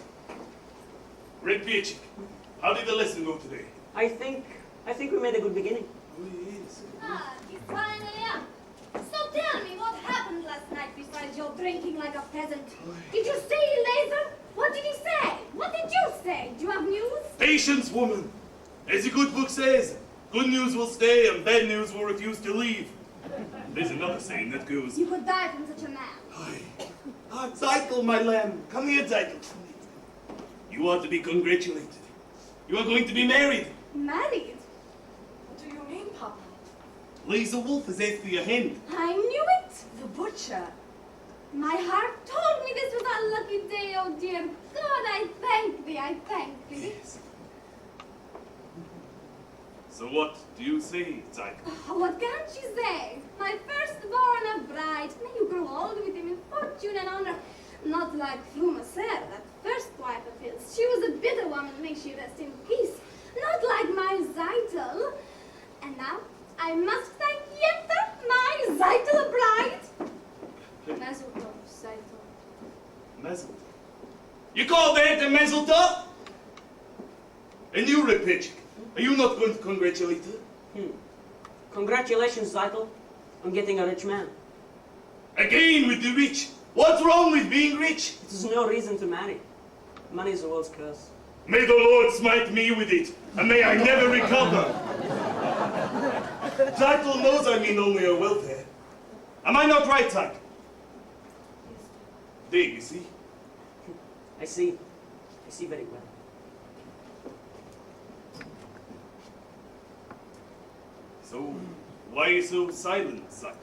Red Piechik, how did the lesson go today? I think we made a good beginning. Oh, yes. Ah, he's finally up. So tell me, what happened last night besides your drinking like a peasant? Did you see Laser? What did he say? What did you say? Do you have news? Patience, woman. As the good book says, good news will stay and bad news will refuse to leave. There's another saying that goes, You could die from such a man. Zykel, my lamb. Come here, Zykel. You are to be congratulated. You are going to be married. Married? What do you mean, Papa? Lisa Wolf is after your hen. I knew it. The butcher. My heart told me this was a lucky day, oh dear God, I thank thee, I thank thee. Yes. So what do you say, Zykel? Oh, what can she say? My firstborn a bride. May you grow old with him in fortune and honor. Not like Frumaser, that first wife of his. She was a bitter woman, may she rest in peace. Not like my Zeitel. And now, I must thank Yetta, my Zeitel bride. Mazel tov, Saito. Mazel. You call that a mazel tov? And you, Red Piechik, are you not going to congratulate her? Congratulations, Zykel, on getting a rich man. Again with the rich. What's wrong with being rich? It is no reason to marry. Money is the world's curse. May the Lord smite me with it, and may I never recover. Zykel knows I mean only her welfare. Am I not right, Zykel? There, you see. I see very well. So, why are you so silent, Zykel?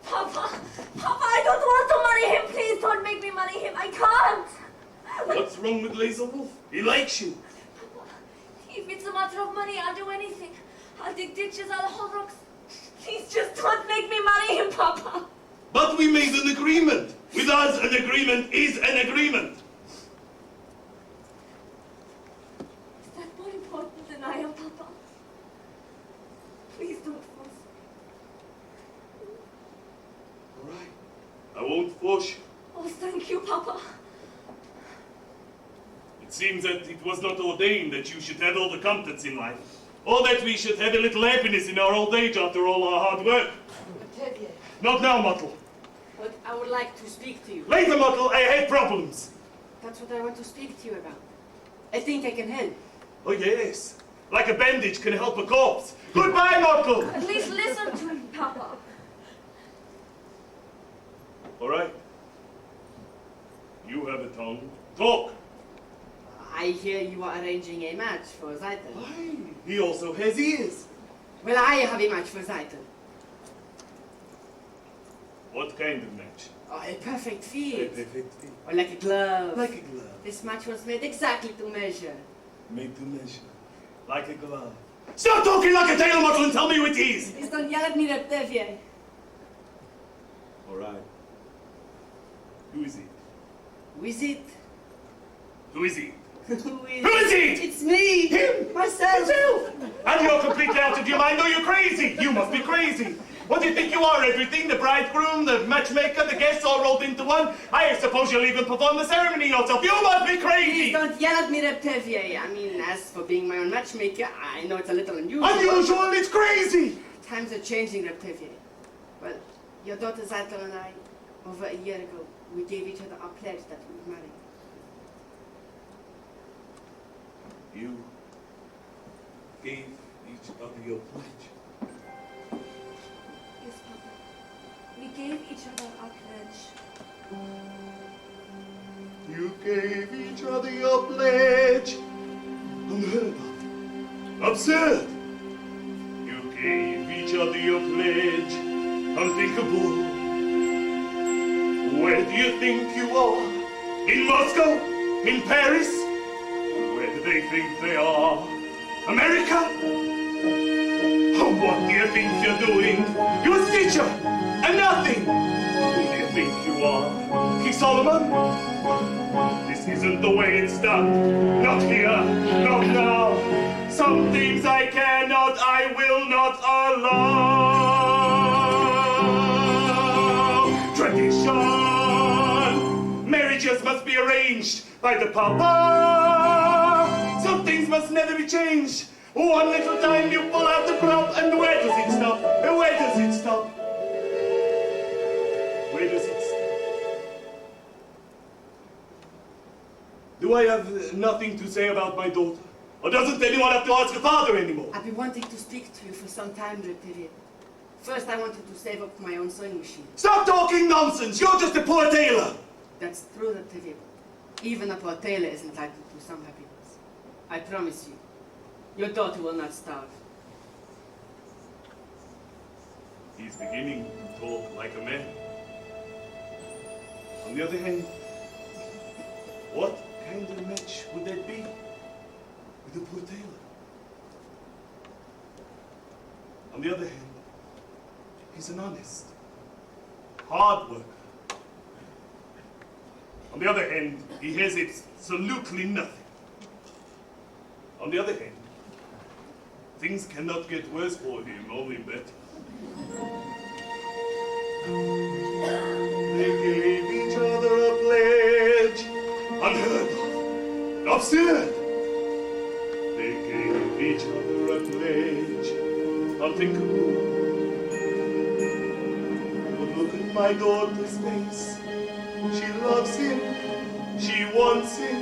Papa, I don't want to marry him. Please don't make me marry him. I can't. can't! What's wrong with Laser Wolf? He likes you. If it's a matter of money, I'll do anything. I'll dig ditches, I'll haul rocks. Please just don't make me marry him, Papa. But we made an agreement. With us, an agreement is an agreement. Is that more important than I am, Papa? Please don't force me. All right. I won't force you. Oh, thank you, Papa. It seems that it was not ordained that you should have all the comforts in life, or that we should have a little happiness in our old age after all our hard work. Tevye, Not now, Mottle. but I would like to speak to you. Later, Mottle, I hate problems. That's what I want to speak to you about. I think I can help. Oh, yes. Like a bandage can help a corpse. Goodbye, Mottle. At least listen to him, Papa. All right. You have a tongue. Talk. I hear you are arranging a match for Zeitel. Aye, he also has ears. Well, I have a match for Zeitel. What kind of match? Oh, a perfect fit. Perfect. Or like a glove. Like a glove. This match was made exactly to measure. Made to measure. Like a glove. Stop talking like a tail, Mottle, and tell me who it is. Please don't yell at me, Tevye. All right. Who is it? Who is it? Who is he? Who is Who is it? It's me! Him? Myself! And you're completely out of your mind, or you're crazy! You must be crazy! What do you think you are? Everything? The bridegroom, the matchmaker, the guests all rolled into one? I suppose you'll even perform the ceremony yourself. You must be Please crazy! don't yell at me, Tevye. I mean, as for being my own matchmaker, I know it's a little unusual. Unusual? It's crazy! Times are changing, Tevye. Well, your daughter Zeitel and I, over a year ago, we gave each other our pledge that we would marry. You gave each other your pledge. Yes, Papa. We gave each other our pledge. You gave each other your pledge. Unheard of. Absurd. You gave each other your pledge. Unthinkable. Where do you think you are? In Moscow? In Paris? Where do they think they are? America? Oh, what do you think you're doing? You're a stitcher, and nothing. Who do you think you are? King Solomon? This isn't the way it's done. Not here, not now. Some things I cannot, I will not allow. Tradition. Marriages must be arranged by the Papa. Some things must never be changed. One little time you pull out the prop, and where does it stop? Where does it stop? Where does it stop? Do I have nothing to say about my daughter? Or doesn't anyone have to ask her father anymore? I've been wanting to speak to you for some time, Tevye. First, I wanted to save up my own sewing machine. Stop talking nonsense! You're just a poor tailor! That's true, Tevye. Even a poor tailor is entitled to some happiness. I promise you, your daughter will not starve. He's beginning to talk like a man. On the other hand, what kind of match would that be with a poor tailor? On the other hand, he's an honest, hard worker. On the other hand, he has absolutely nothing. On the other hand, things cannot get worse for him, only better. They gave each other a pledge, unheard of, absurd. They gave each other a pledge, unthinkable. But look at my daughter's face. She loves him, she wants him.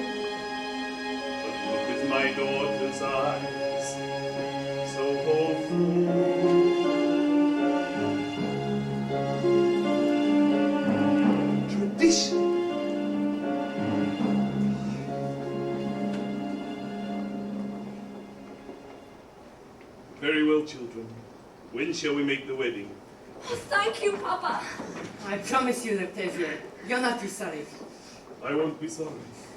But look at my daughter's eyes, so hopeful. Tradition. Very well, children. When shall we make the wedding? Oh, thank you, Papa. I promise you, Tevye, you're not too sorry. I won't be sorry.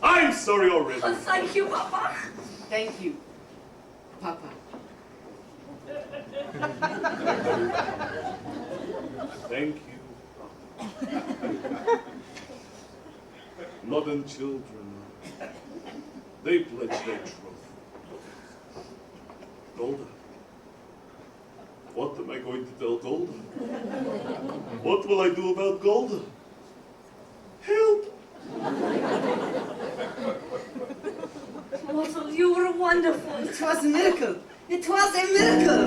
I'm sorry already. Oh, thank you, Papa. Thank you, Papa. Thank you. Modern children, they pledge their troth. Golda, what am I going to tell Golda? What will I do about Golda? Help! Mottle, you were wonderful. It was a miracle. It was a miracle.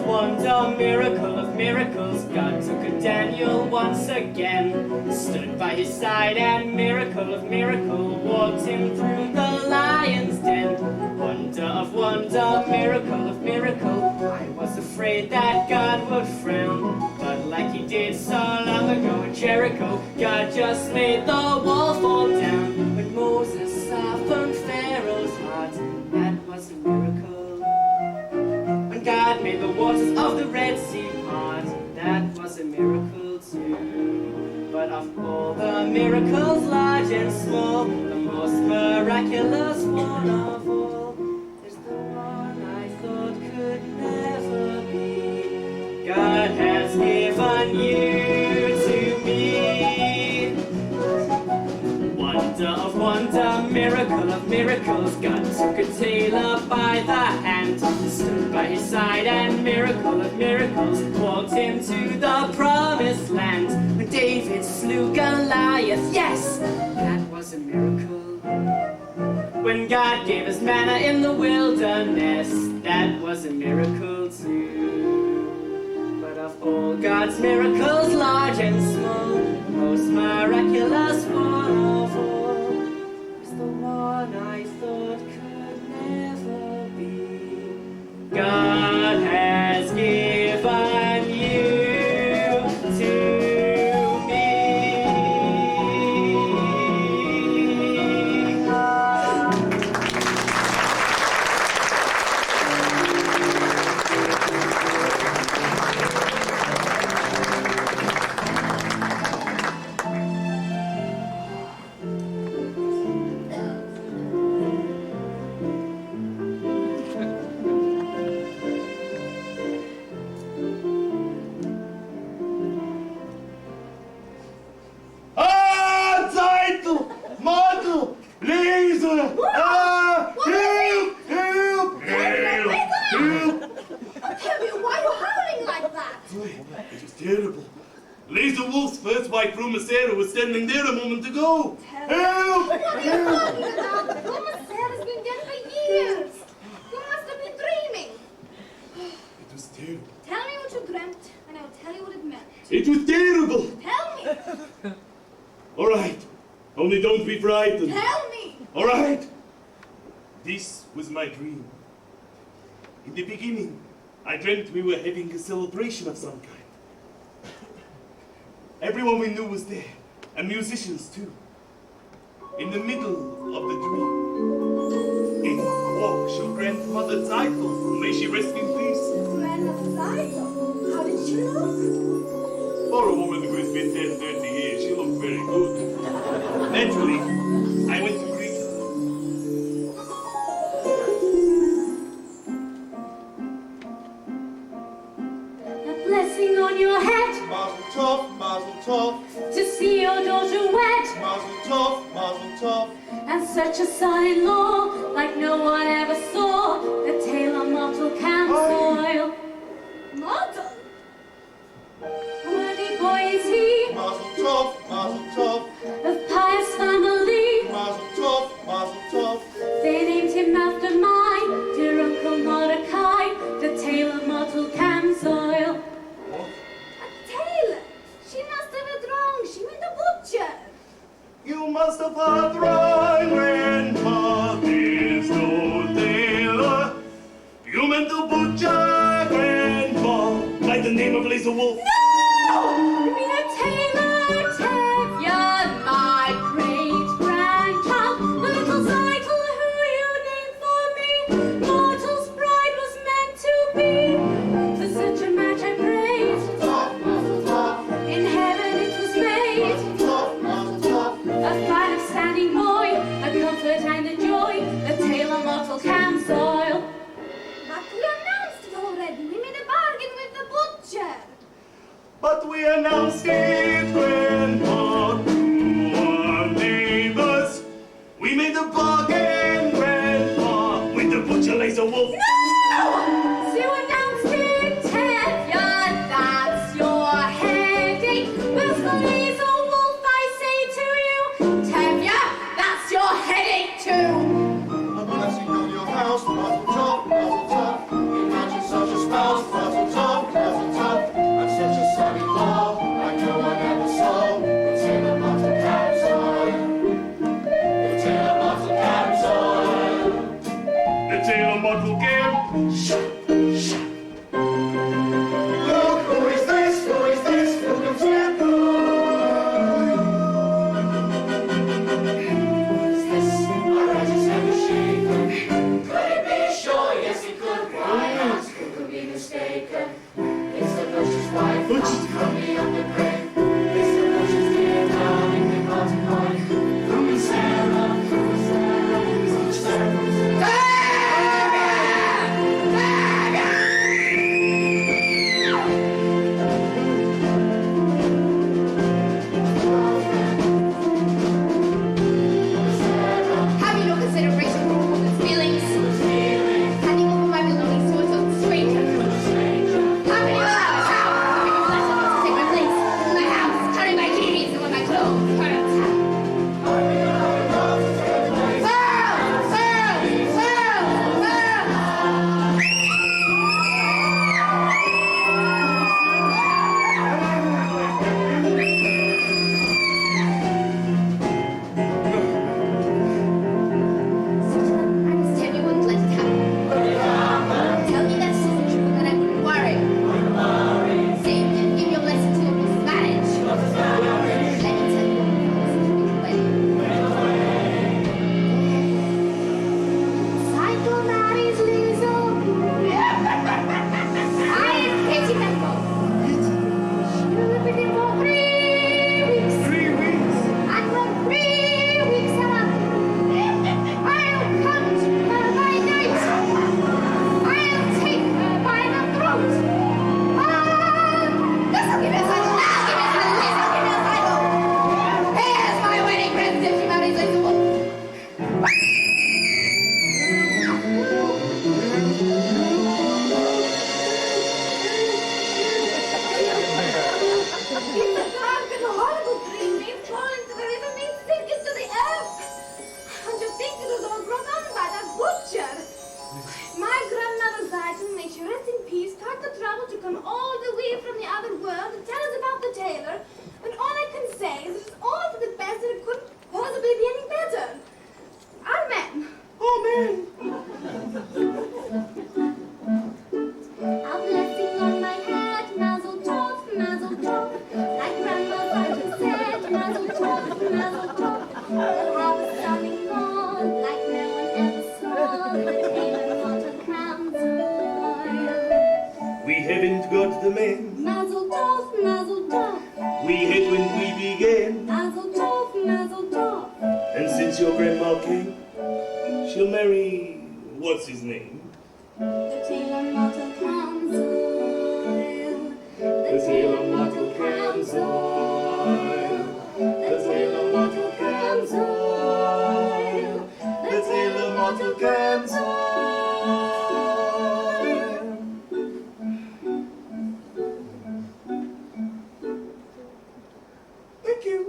Wonder, miracle of miracles, God took a Daniel once again, stood by his side and miracle of miracle, walked him through the lion's den. Wonder, miracle of miracle, I was afraid that God would frown, but like he did so long ago in Jericho, God just made the wall fall down. When Moses softened Pharaoh's heart, that was a miracle. God made the waters of the Red Sea part, that was a miracle too. But of all the miracles, large and small, the most miraculous one of all is the one I thought could never be. God has given you to me. Wonder, miracle of miracles, God took a tailor by the hand, stood by his side and miracle of miracles, walked him to the promised land. When David slew Goliath, yes, that was a miracle. When God gave us manna in the wilderness, that was a miracle too. But of all God's miracles, large and small, the most miraculous one of all is the one I thought could never be. God has given you to me. Terrible. Laser Wolf's first white Brumacera was standing there a moment ago. Help! What are you talking about? The Brumacera's been dead for years. You must have been dreaming. It was terrible. Tell me what you dreamt, and I'll tell you what it meant. It was terrible. Tell me. All right. Only don't be frightened. Tell me. All right. This was my dream. In the beginning, I dreamt we were having a celebration of some kind. Everyone we knew was there, and musicians too. In the middle of the dream, in walked your grandmother Zeitel. May she rest in peace. Grandmother Zeitel? How did she look? For a woman who has been dead 30 years, she looked very good. Naturally, I went to greet her. A blessing on your head Mazel tov, to see your daughter wed, mazel tov. and such a son-in-law like no one ever saw. The tailor mortal can soil. Mortal? A worthy boy is he, Mazel tov, of pious family. mazel tov. They named him after mine, dear Uncle Mordecai. The tailor mortal can soil. Tailor? She must have it wrong. She meant a butcher. You must have heard right, Grandpa. There's no tailor. You meant the butcher, Grandpa. Like the name of Laser Wolf. No! You mean a tailor, Tevye, my great-grandchild. The little Zeitel who you named for me. Mortal's bride was meant to be. For such a match I prayed. But we announced it, Grandpa, to our neighbors. We made a bargain, Grandpa, with the butcher laser wolf. No! To announce it, Tevye, that's your headache. Where's the laser wolf, I say to you? Tevye, that's your headache too. A blessing on your house, mazel tov, mazel tov. Imagine such a spouse, mazel tov, mazel tov. And such a son-in-law, like no one ever saw. The tailor mutton carries on. The tailor mutton carries on. The tailor model game. Look, who is this? Who is this? Who comes here? Who is this? Our righteous head is shaken. Could it be? Sure, yes it could. Why not? Who could be mistaken? It's the butcher's wife, from beyond the grave. It's the butcher's dear darling, the bottom boy. From Sarah, from Sarah, from Sarah. Have you no consideration for a woman's feelings? Handing over my belongings to a stranger. How can you allow a child to give you lessons to take my place in my house, carry my keys and wear my clothes? I must tell you wouldn't let it happen. Tell me that this isn't true, then I wouldn't worry. Say you didn't give your blessing to Mrs. Marriage. Let me tell you Psycho marries Lizzo. I pity them both. She'll live with him for 3 weeks. 3 weeks. And when 3 weeks are up, I'll come to her by night. I'll take her by the throat. This'll give us a Here's my wedding present if she marries Lisa Wolf. It's a dark and horrible dream. Being thrown into the river means sink into the earth. And to think it was all brought on by that butcher. My grandmother died and may she rest in peace, start the trouble to come all the way from the other world to tell us about the tailor. And all I can say is it was all for the best and it couldn't possibly be any better. Amen. Amen. A blessing on my head, mazel tov, mazel tov. Like grandma's always said, mazel tov, mazel tov. We'll have a son-in-law like no one ever saw. The tailor not a crown oil. We haven't got the man Mazel tov, mazel tov. we had when we began. Mazel tov, mazel tov. And since your grandma came, she'll marry, what's his name? The tailor not a crown oil. The tailor mortal crowns oil. The tailor mortal crowns oil. The tailor mortal crowns oil. Thank you.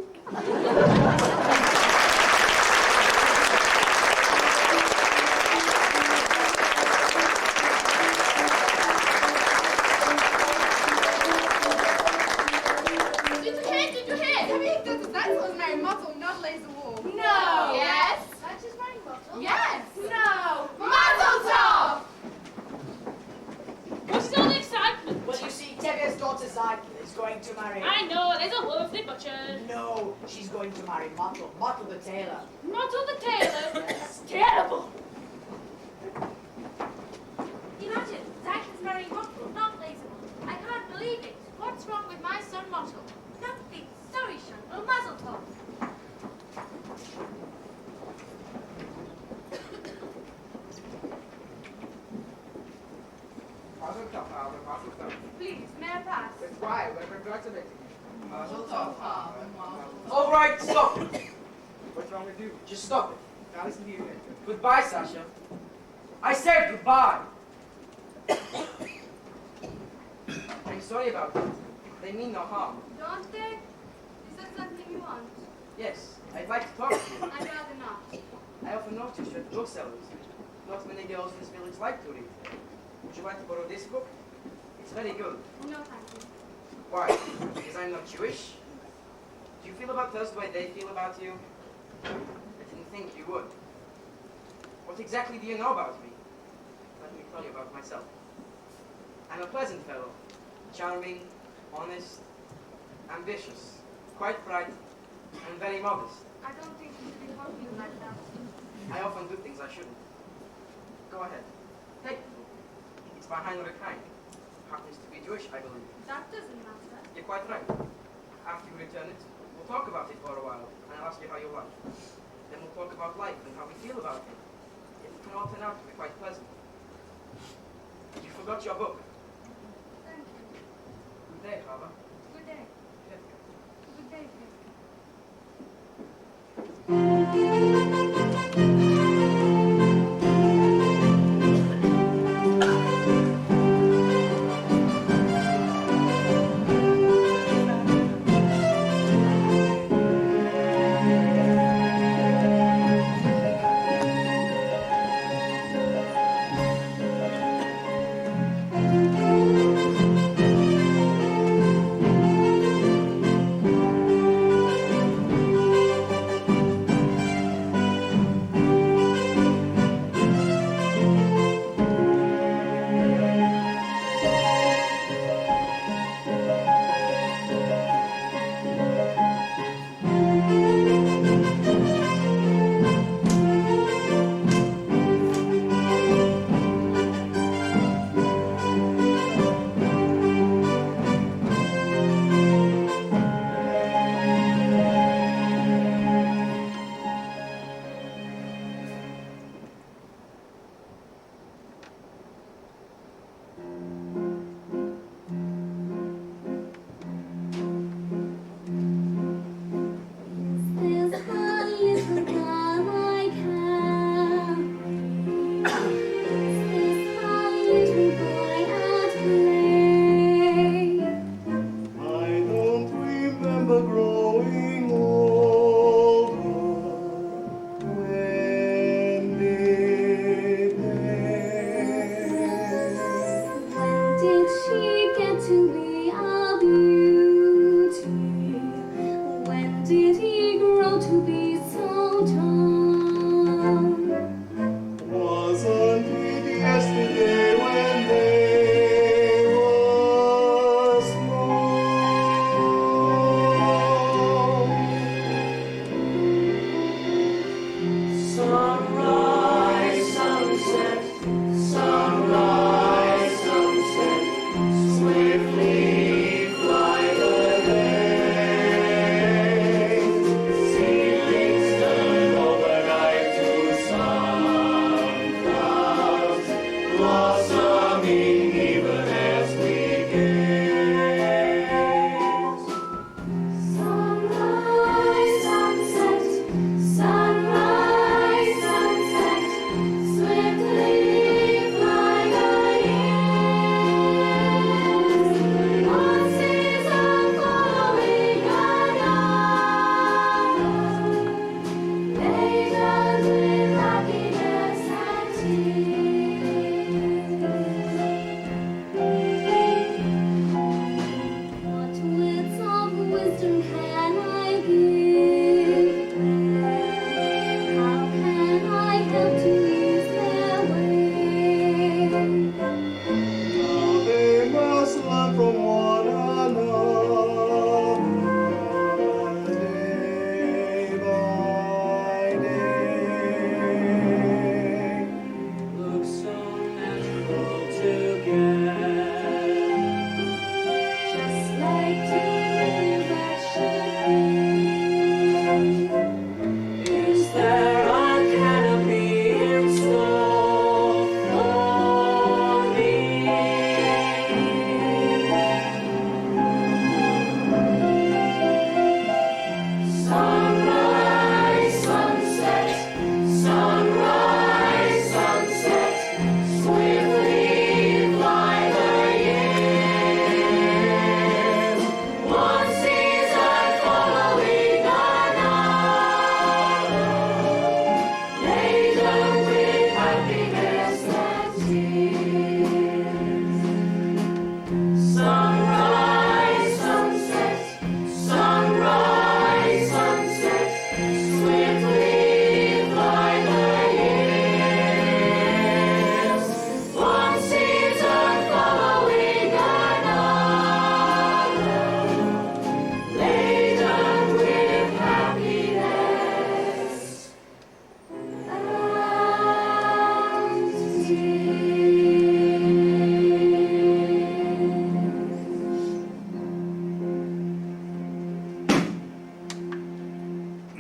Did you hear? Tell me that that's was Mary Mottle, not Laser Wolf. No. Yes. That's just Mary Mottle. Yes. No. Mazel tov. What's all the excitement? Well, you see, Tevye's daughter Zagla is going to marry... I know, there's a wolf the butcher. No, she's going to marry Mottle. Mottle the tailor. Not all the tailor. It's terrible. Imagine, Zach is marrying Mottle, not Laser Wolf. I can't believe it. What's wrong with my son Mottle? Nothing. Sorry, Sean. Oh, mazel tov. Mazel tov, Albert, mazel tov. Please, may I pass? That's why, Reverend Mazel tov, Pa. All right, stop it. What's wrong with you? Just stop it. Now listen to you again. Goodbye, Sasha. I said goodbye. I'm sorry about that. They mean no harm. Don't they? Is that something you want? Yes, I'd like to talk to you. I'd rather not. I often notice you're at booksellers. Not many girls in this village like to read. Would you like to borrow this book? It's very good. No, thank you. Why? Because I'm not Jewish? Do you feel about us the way they feel about you? I didn't think you would. What exactly do you know about me? Let me tell you about myself. I'm a pleasant fellow. Charming, honest, ambitious, quite bright, and very modest. I don't think you should be talking like that. I often do things I shouldn't. Go ahead. Take the book. It's by Heinrich Heine. Happens to be Jewish, I believe. That doesn't matter. You're quite right. After you return it, we'll talk about it for a while, and I'll ask you how you like. Then we'll talk about life and how we feel about it. It can all turn out to be quite pleasant. You forgot your book. Thank you. Good day, Hava. Good day. Good day, Pip.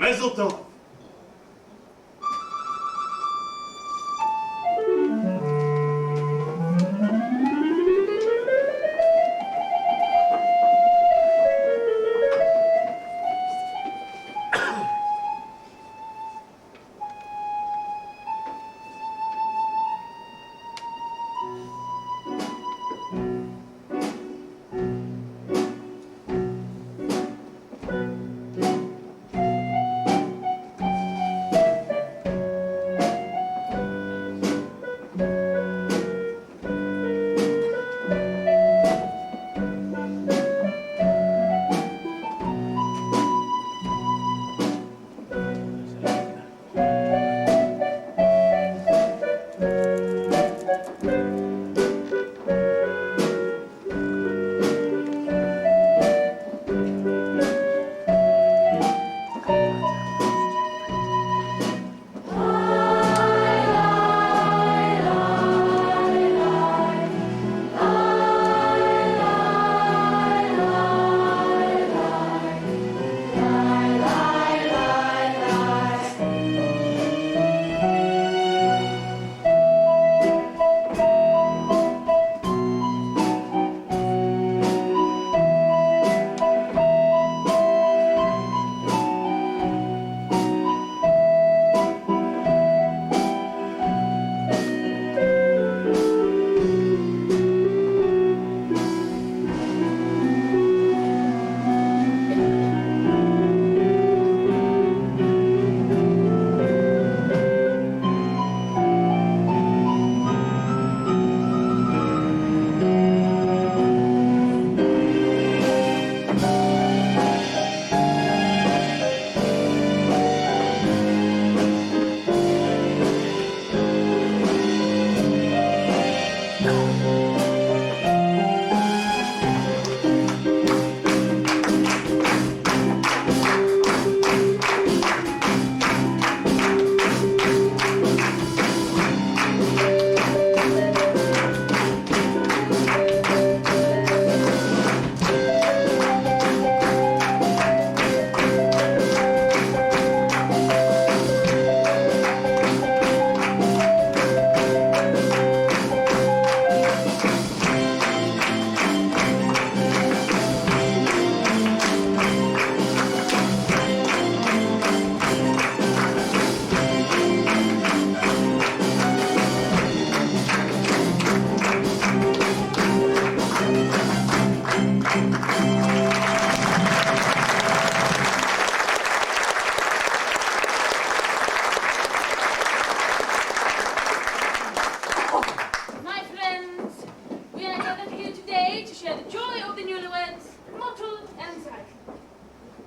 Mazel tov.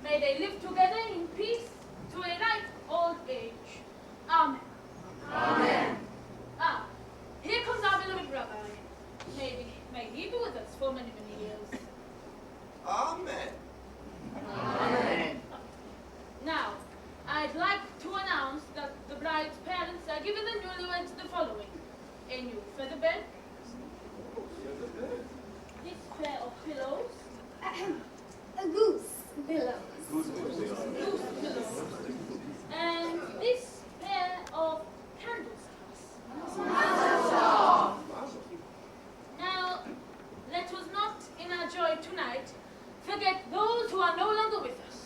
May they live together in peace to a ripe old age. Amen. Amen. Ah, here comes our beloved rabbi. May he be with us for many, many years. Amen. Amen. Now, I'd like to announce that the bride's parents are giving the newlyweds the following: a new feather bed, this pair of pillows, A goose pillow. goose pillows, and this pair of candlesticks. Now, let us not, in our joy tonight, forget those who are no longer with us.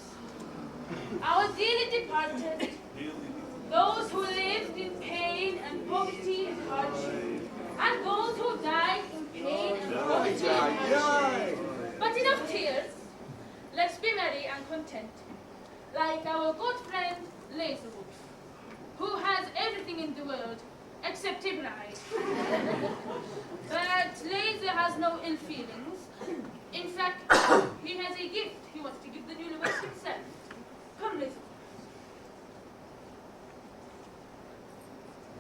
Our dearly departed, those who lived in pain and poverty and hardship, and those who died in pain and poverty and hardship. But enough tears. Let's be merry and content, like our good friend Laserwolf, who has everything in the world except a bride. But Laser has no ill feelings. In fact, he has a gift he wants to give the newlyweds himself. Come, Laser.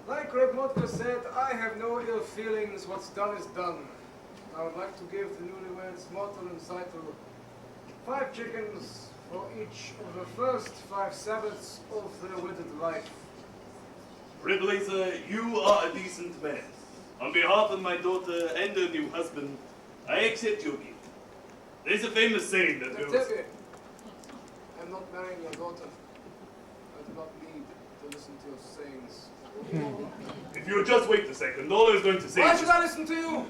Like Reb Motka said, I have no ill feelings. What's done is done. I would like to give the newlyweds Motel and Saitel 5 chickens for each of the first 5 Sabbaths of their wedded life. Reb Laser, you are a decent man. On behalf of my daughter and her new husband, I accept your gift. There's a famous saying that goes... Tevye, I'm not marrying your daughter. not need to listen to your sayings. If you would just wait a second, all I was going to say Why is... should I listen to you?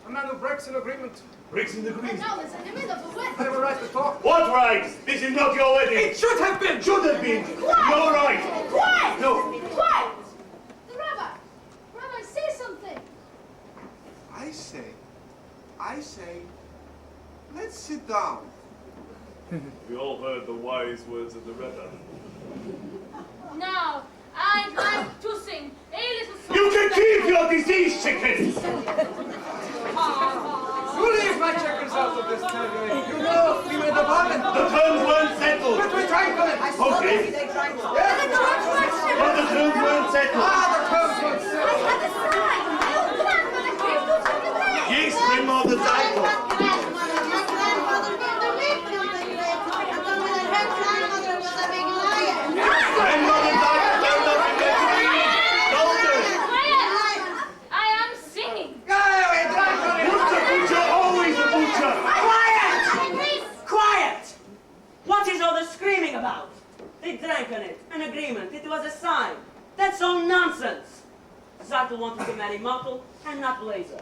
A man who breaks an agreement. Breaks in the And agreement. now it's in the middle of the I wedding. have a right to talk. What right? This is not your wedding. It should have been! Should have been. Quiet! No right. Quiet! No. Quiet! The rabbi! Rabbi, say something! I say, let's sit down. We all heard the wise words of the Rebbe. Now, I'd like to sing a little song. You can keep your diseased chickens! You leave my chickens out of this, Terry. You know, we made a bargain. The terms weren't settled. But we tried for it. Okay. Yes, But the terms weren't settled. the terms weren't settled. I had a sign! My old grandmother came to tell me that! Yes, grandmother died. My grandfather built a windmill that great, and told me that her grandmother was a big liar. Grandmother died turned up in their dream. Soldiers. Quiet! I am singing. Butcher, always a butcher. Quiet! What is all the screaming about? They drank on it, an agreement, it was a sign. That's all nonsense. Zartel wanted to marry Mottel and not Blazer.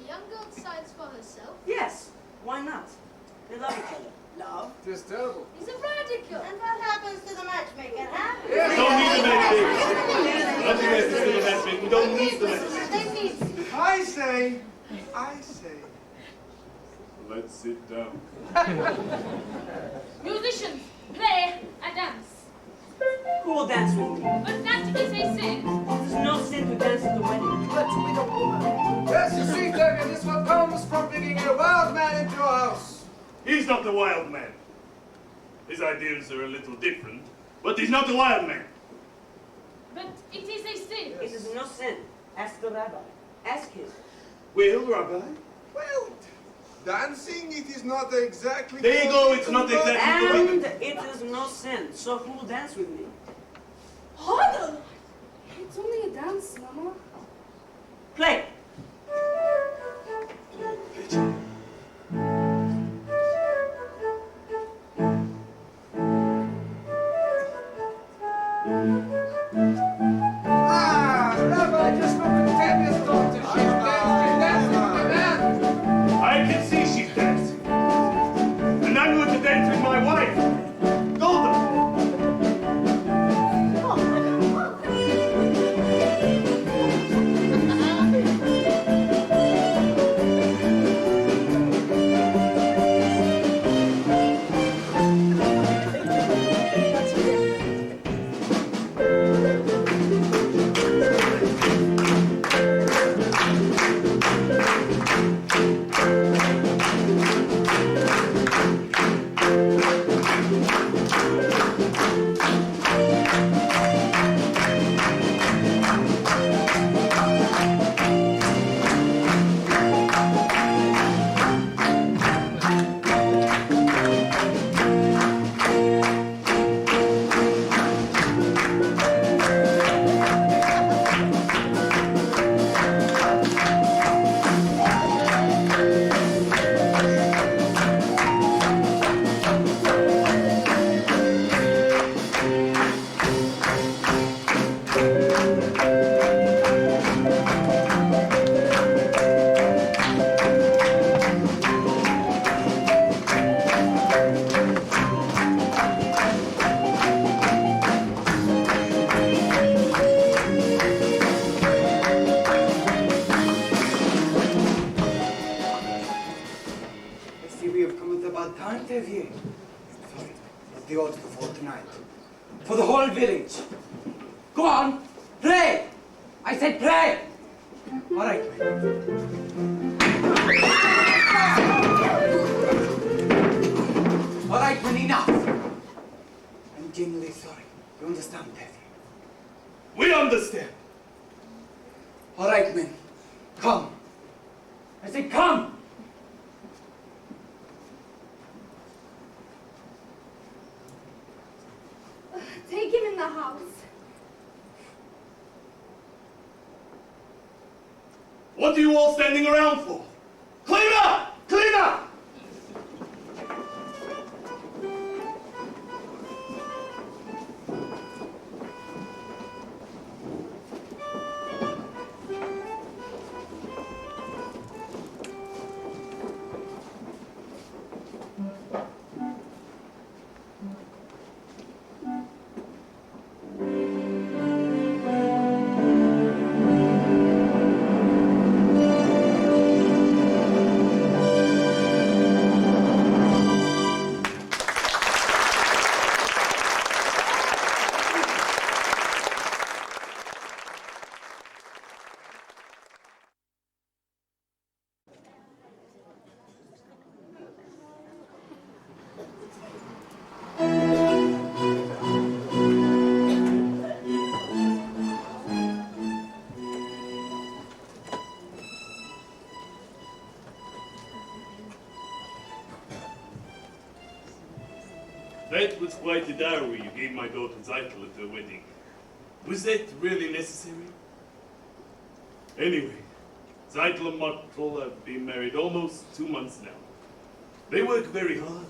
A young girl decides for herself. Yes, why not? They love each other. Love? It is terrible. He's a radical. And what happens to the matchmaker, huh? We don't need the matchmaking. Nothing happens to the matchmaking. We don't need the matchmaking. They need I say, Let's sit down. Musicians, play a dance. Who will dance with me? But that is a sin. There's no sin to dance at the wedding. But we don't woman. Yes, you see, Terry, this is what comes from bringing a wild man into your house. He's not the wild man. His ideas are a little different, but he's not the wild man. But it is a sin. It is no sin. Ask the rabbi. Ask him. Well, Rabbi? well, dancing, it is not exactly... There you go, it's not exactly... And it is no sin. So who will dance with me? Hodl! It's only a dance, Mama. Play. Rabbi, just look at Terry's daughter. She's dancing with a man. I can see she's dancing. And I'm going to dance with my wife, Golda. I see we have come at a bad time, Tevier. Sorry, it's the odds before tonight. For the whole village. Go on, play! I said play! All right. All right, man, enough. I'm genuinely sorry. You understand, Tevier? We understand. All right, men. Come. I said come! Take him in the house. What are you all standing around for? Clean up! Clean up! That was quite the dowry you gave my daughter Zeitel at her wedding. Was that really necessary? Anyway, Zeitel and Mottel have been married almost 2 months now. They work very hard.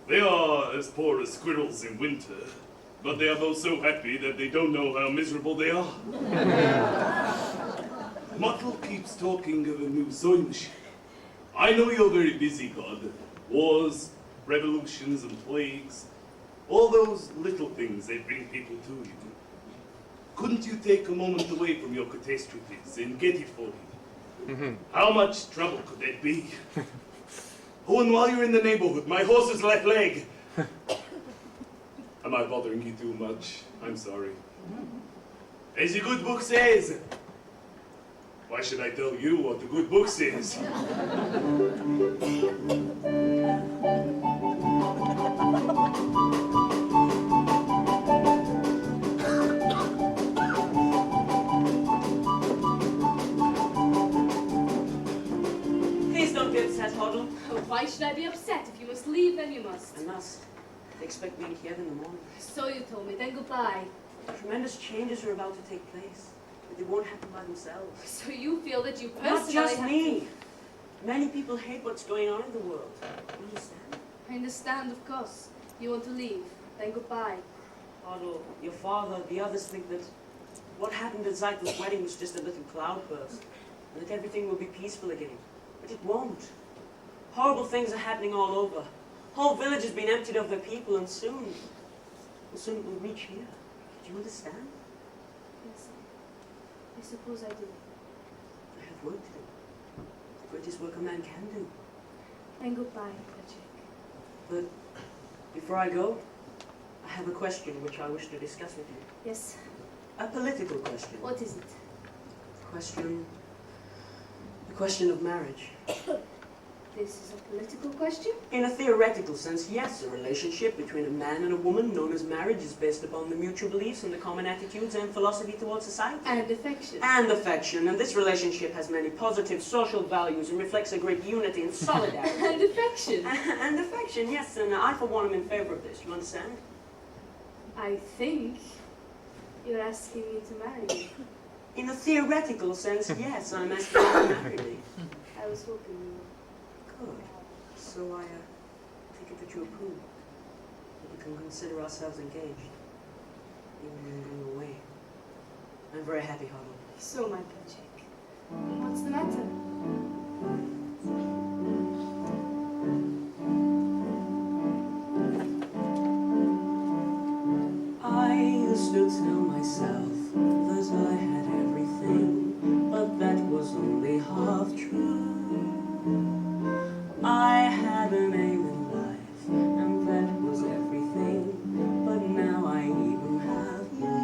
They are as poor as squirrels in winter, but they are both so happy that they don't know how miserable they are. Mottel keeps talking of a new sewing machine. I know you're very busy, God. Wars, revolutions, and plagues. All those little things that bring people to you. Couldn't you take a moment away from your catastrophes and get it for me? How much trouble could that be? Oh, and while you're in the neighborhood, my horse's left leg. Am I bothering you too much? I'm sorry. As the good book says. Why should I tell you what the good book says? Please don't be upset, Hoddle. Oh, why should I be upset? If you must leave, then you must. I must. They expect me here in the morning. So you told me, then goodbye. Tremendous changes are about to take place, but they won't happen by themselves. So you feel that you Not personally just have me. to... Many people hate what's going on in the world. You understand? I understand, of course. You want to leave, then goodbye. Hoddle, your father, the others think that what happened at Zeitel's wedding was just a little cloudburst, and that everything will be peaceful again. But it won't. Horrible things are happening all over. Whole village has been emptied of their people, and soon it will reach here. Do you understand? Yes, I suppose I do. I have work to do. The greatest work a man can do. Then goodbye, Patrick. But before I go, I have a question which I wish to discuss with you. Yes. A political question. What is it? The question of marriage. This is a political question? In a theoretical sense, yes, a relationship between a man and a woman known as marriage is based upon the mutual beliefs and the common attitudes and philosophy towards society. And affection. And affection. And this relationship has many positive social values and reflects a great unity and solidarity. And affection. And affection, yes. And I, for one, am in favor of this. You understand? I think you're asking me to marry you. In a theoretical sense, yes, I'm asking you to marry me. I was hoping you would. Good. So I take it that you approve. That we can consider ourselves engaged. Even when you're going away. I'm very happy, Hoddle. So, my Patrick. What's the matter? I used to tell myself that I had everything, but that was only half true. I had an aim in life, and that was everything, but now I even have you.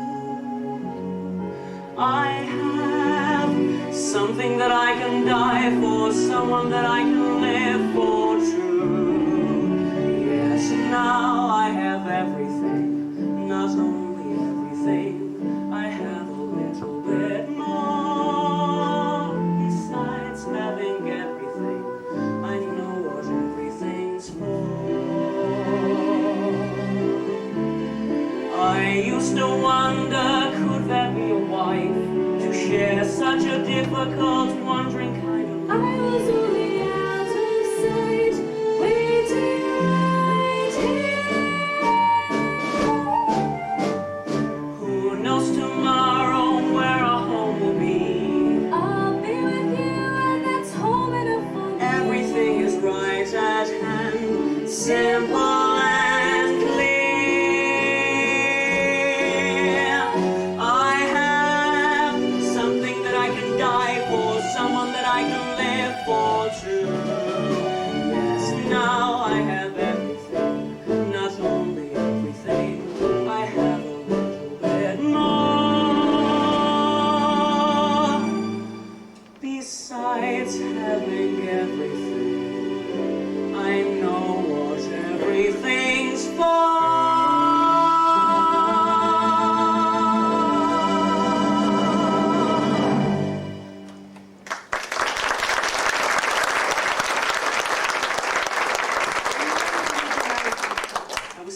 I have something that I can die for, someone that I can live for true. Yes, now I have everything, not only everything, I have a little bit more. Besides having everything, I know what everything's for. I used to wonder, could there be a wife to share such a difficult, wandering kind of life? I was only out of sight, waiting right here. Who knows tomorrow where our home will be? I'll be with you, and that's home enough for me. Everything is right at hand, simple and clear. I have something that I can die for, someone that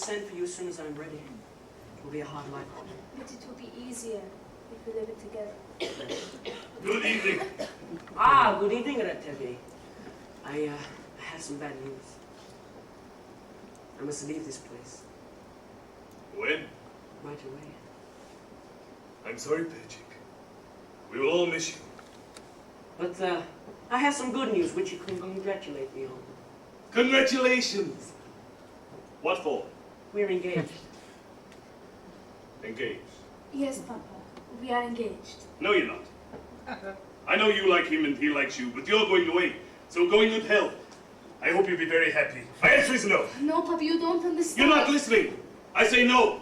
send for you as soon as I'm ready. It will be a hard life. But it will be easier if we live it together. Good evening. Ah, good evening, Rettevi. I have some bad news. I must leave this place When? right away. I'm sorry, Pejik. We will all miss you. But I have some good news which you can congratulate me on. Congratulations! What for? We're engaged. Engaged. Yes, Papa. We are engaged. No, you're not. I know you like him and he likes you, but you're going away. So go in good health. I hope you'll be very happy. My answer is no. No, Papa, you don't understand. You're not listening. I say no.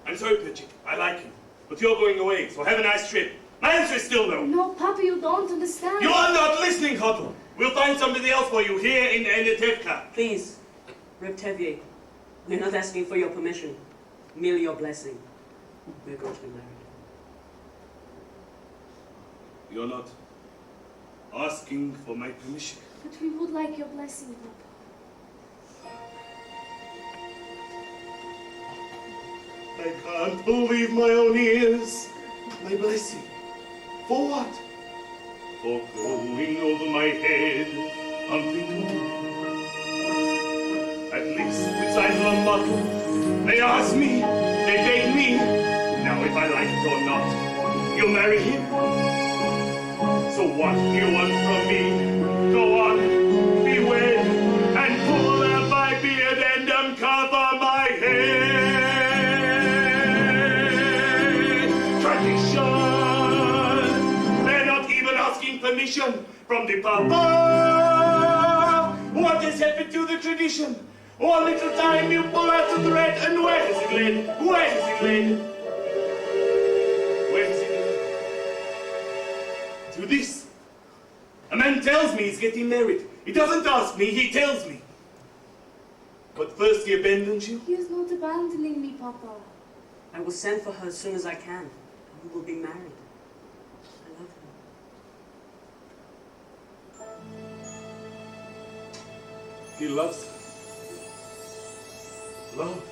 I'm sorry, Pejik. I like him. But you're going away, so have a nice trip. My answer is still no. No, Papa, you don't understand. You are not listening, Hotel. We'll find somebody else for you here in Netevka. Please, Rettevi, we're not asking for your permission. Merely your blessing. We're going to be married. You're not asking for my permission. But we would like your blessing, Papa. I can't believe my own ears. My blessing. For what? For going over my head. Unthinkable. At least beside the model. They asked me. They paid me. Now if I like it or not, you'll marry him. So what do you want from me? Go on, be wed, and pull out my beard and uncover my head. Tradition! They're not even asking permission from the Papa. What has happened to the tradition? One little time you pull out the thread, and where has it led? Where has it led? Where has it led? To this. A man tells me he's getting married. He doesn't ask me, he tells me. But first he abandons you? He is not abandoning me, Papa. I will send for her as soon as I can. We will be married. I love her. He loves her. Love.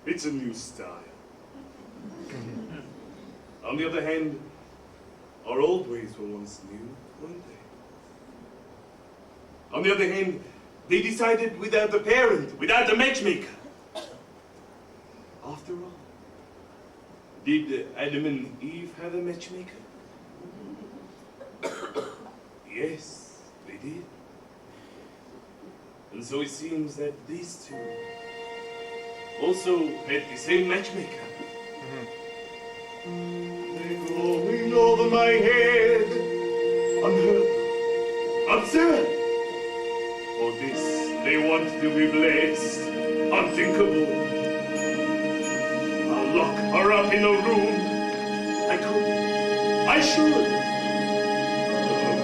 It's a new style. On the other hand, our old ways were once new, weren't they? On the other hand, they decided without a parent, without a matchmaker. After all, did Adam and Eve have a matchmaker? Yes, they did. And so it seems that these two also had the same matchmaker. They're going over my head, unheard, absurd. For this, they want to be blessed, unthinkable. I'll lock her up in a room. I could, I should. Look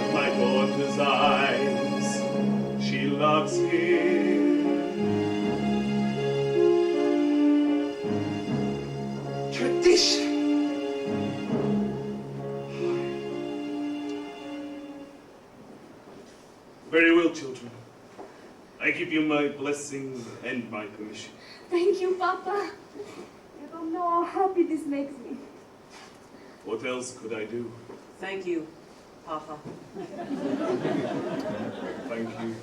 at my daughter's eyes. She loves him. Tradition. Very well, children. I give you my blessing and my permission. Thank you, Papa. You don't know how happy this makes me. What else could I do? Thank you, Papa. Thank you.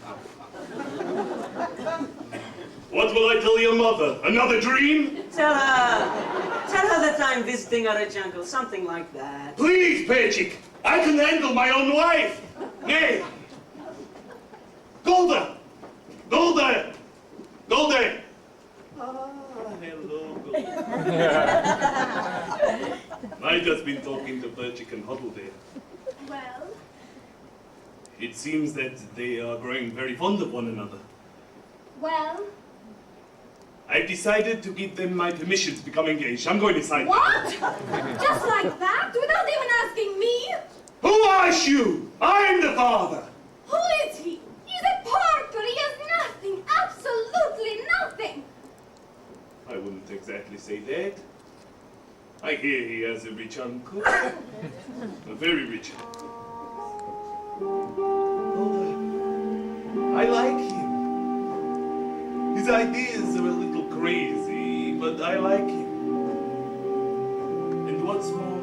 What will I tell your mother? Another dream? Tell her that I'm visiting a rich uncle, something like that. Please, Pejik. I can handle my own wife. Nay. Golda! Golda! Golda! Ah, hello, Golda. I've just been talking to Pejik and Huddle there. Well, It seems that they are growing very fond of one another. well, I've decided to give them my permission to become engaged. I'm going inside. what? Just like that, without even asking me? Who asked you? I'm the father. Who is he? He's a porker. He has nothing, absolutely nothing. I wouldn't exactly say that. I hear he has a rich uncle. A very rich uncle. I like him. His ideas are a little crazy, but I like him. And what's more,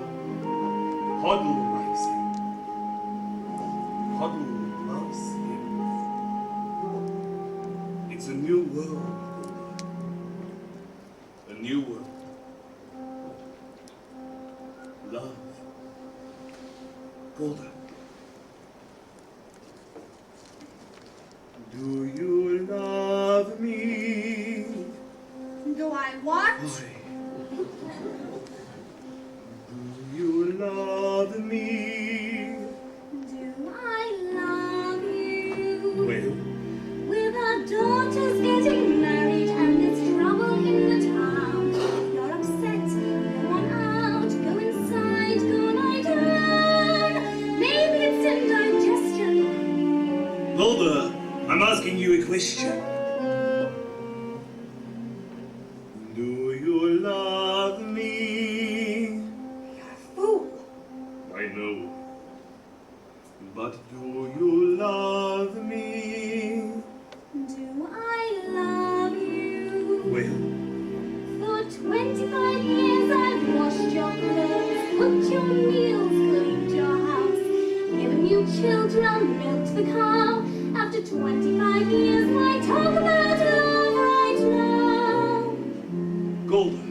Hoddle likes him. Hoddle loves him. It's a new world. A new world. Love. Golda. Do you love me? Do I what? Why? Do you love me? Do I love you? Well, With our daughters getting married and there's trouble in the town. You're upset, go on out, go inside, go lie down. Maybe it's indigestion. Golda, I'm asking you a question. Do you love me? You're a fool. I know. But do you love me? Do I love you? Well, For 25 years I've washed your clothes, cooked your meals, cleaned your house, given you children, milked the cow. After 25 years, why talk about love right now? Golda,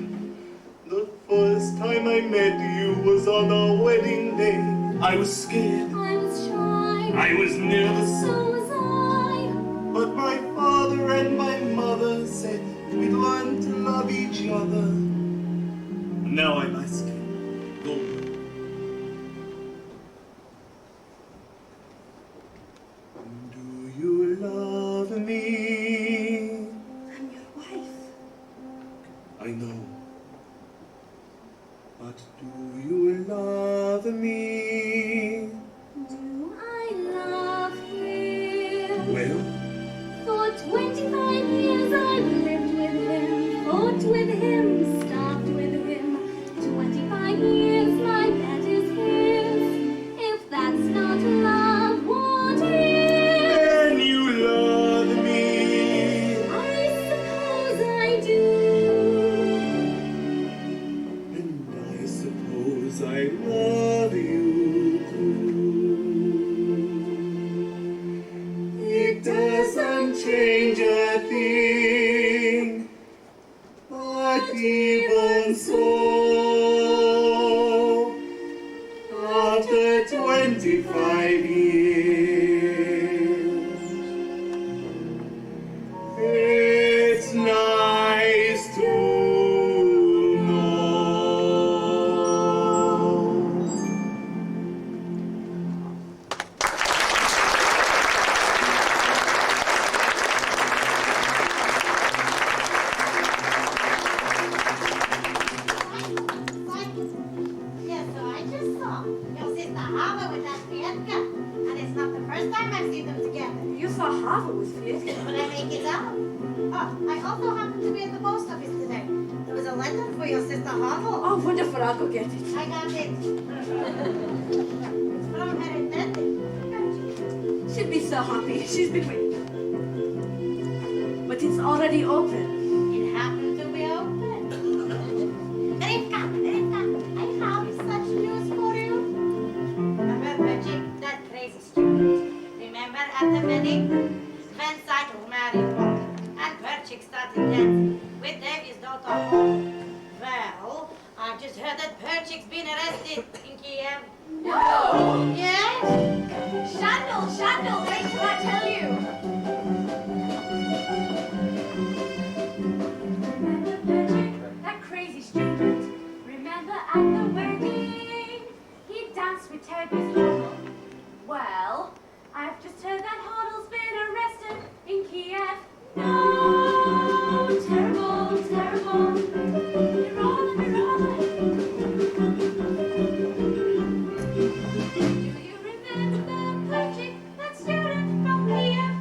the first time I met you was on our wedding day. I was scared. I was shy. I was nervous. So was I. But my father and my mother said we'd learn to love each other. Now I'm asking, Golda, do you love me? I'm your wife. I know. But do you love me? Do I love him? Well, For 25 years I've lived with him, fought with him, starved with him. 25 years my bed is his. If that's not love, what is? can you love me? I suppose I do. And I suppose I love you too. It doesn't change a thing, but even so, after 25 years, it's nice to know. Yes, so I just saw your sister Hava with that Fietka. And it's not the first time I've seen them together. You saw Hava with Fietka. But I make it up. Oh, I also happened to be at the post office today. There was a letter for your sister Hava. Oh, wonderful. I'll go get it. I got it. It's from her intended. She'll be so happy. She's been waiting. But it's already open. It happened to be open. Rivka, I have such news for you. Remember Reggie, that crazy student? Remember at the wedding? Sven Saito married Paul, and Perchik started dancing with Davy's daughter. Well, I've just heard that Perchik's been arrested in Kiev. No! Yes? Shandel, wait till I tell you. Remember Patrick, that crazy student? Remember at the wedding? He danced with Toby's Hoddle. Well, I've just heard that Hoddle's been arrested in Kiev. No! Terrible. You're on. Do you remember Patrick, that student from Kiev?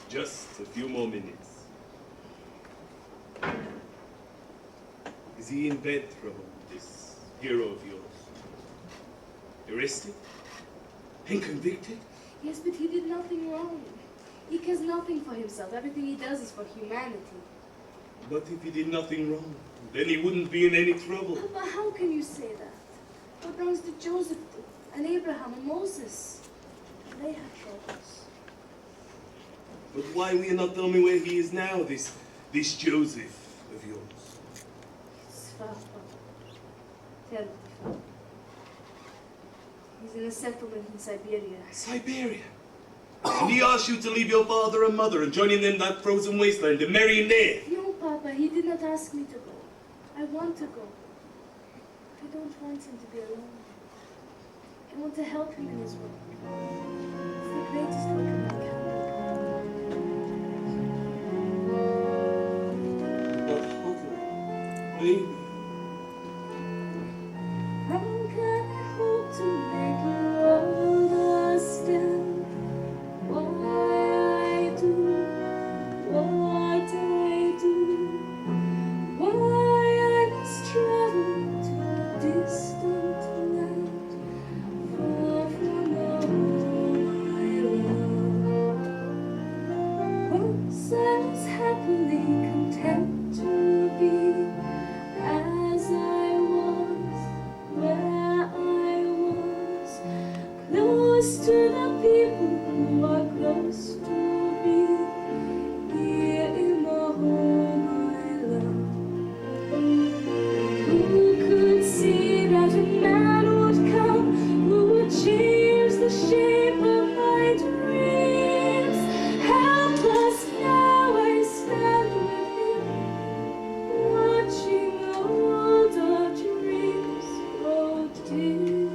Just a few more minutes. Is he in bed trouble, this hero of yours? Arrested? And convicted? Yes, but he did nothing wrong. He cares nothing for himself. Everything he does is for humanity. But if he did nothing wrong, then he wouldn't be in any trouble. Papa, how can you say that? What belongs to Joseph and Abraham and Moses? They had troubles. But why will you not tell me where he is now, this Joseph of yours? It's far, Papa. Terribly far. He's in a settlement in Siberia. Siberia? And he asked you to leave your father and mother and join in them that frozen wasteland and marry him there? No, Papa, he did not ask me to go. I want to go. I don't want him to be alone. I want to help him in his work. It's the greatest work of my kind. But how can maybe? How can I hope to make you understand why I do what I do? Why I must travel to a distant land, far from the home I love. Once I was happily content to be as I was, where I was, close to the people who are close to me, here in the home I love. Who could see that a man would come who would change the shape of my dreams? Helpless now I stand with him, watching all the dreams grow dim.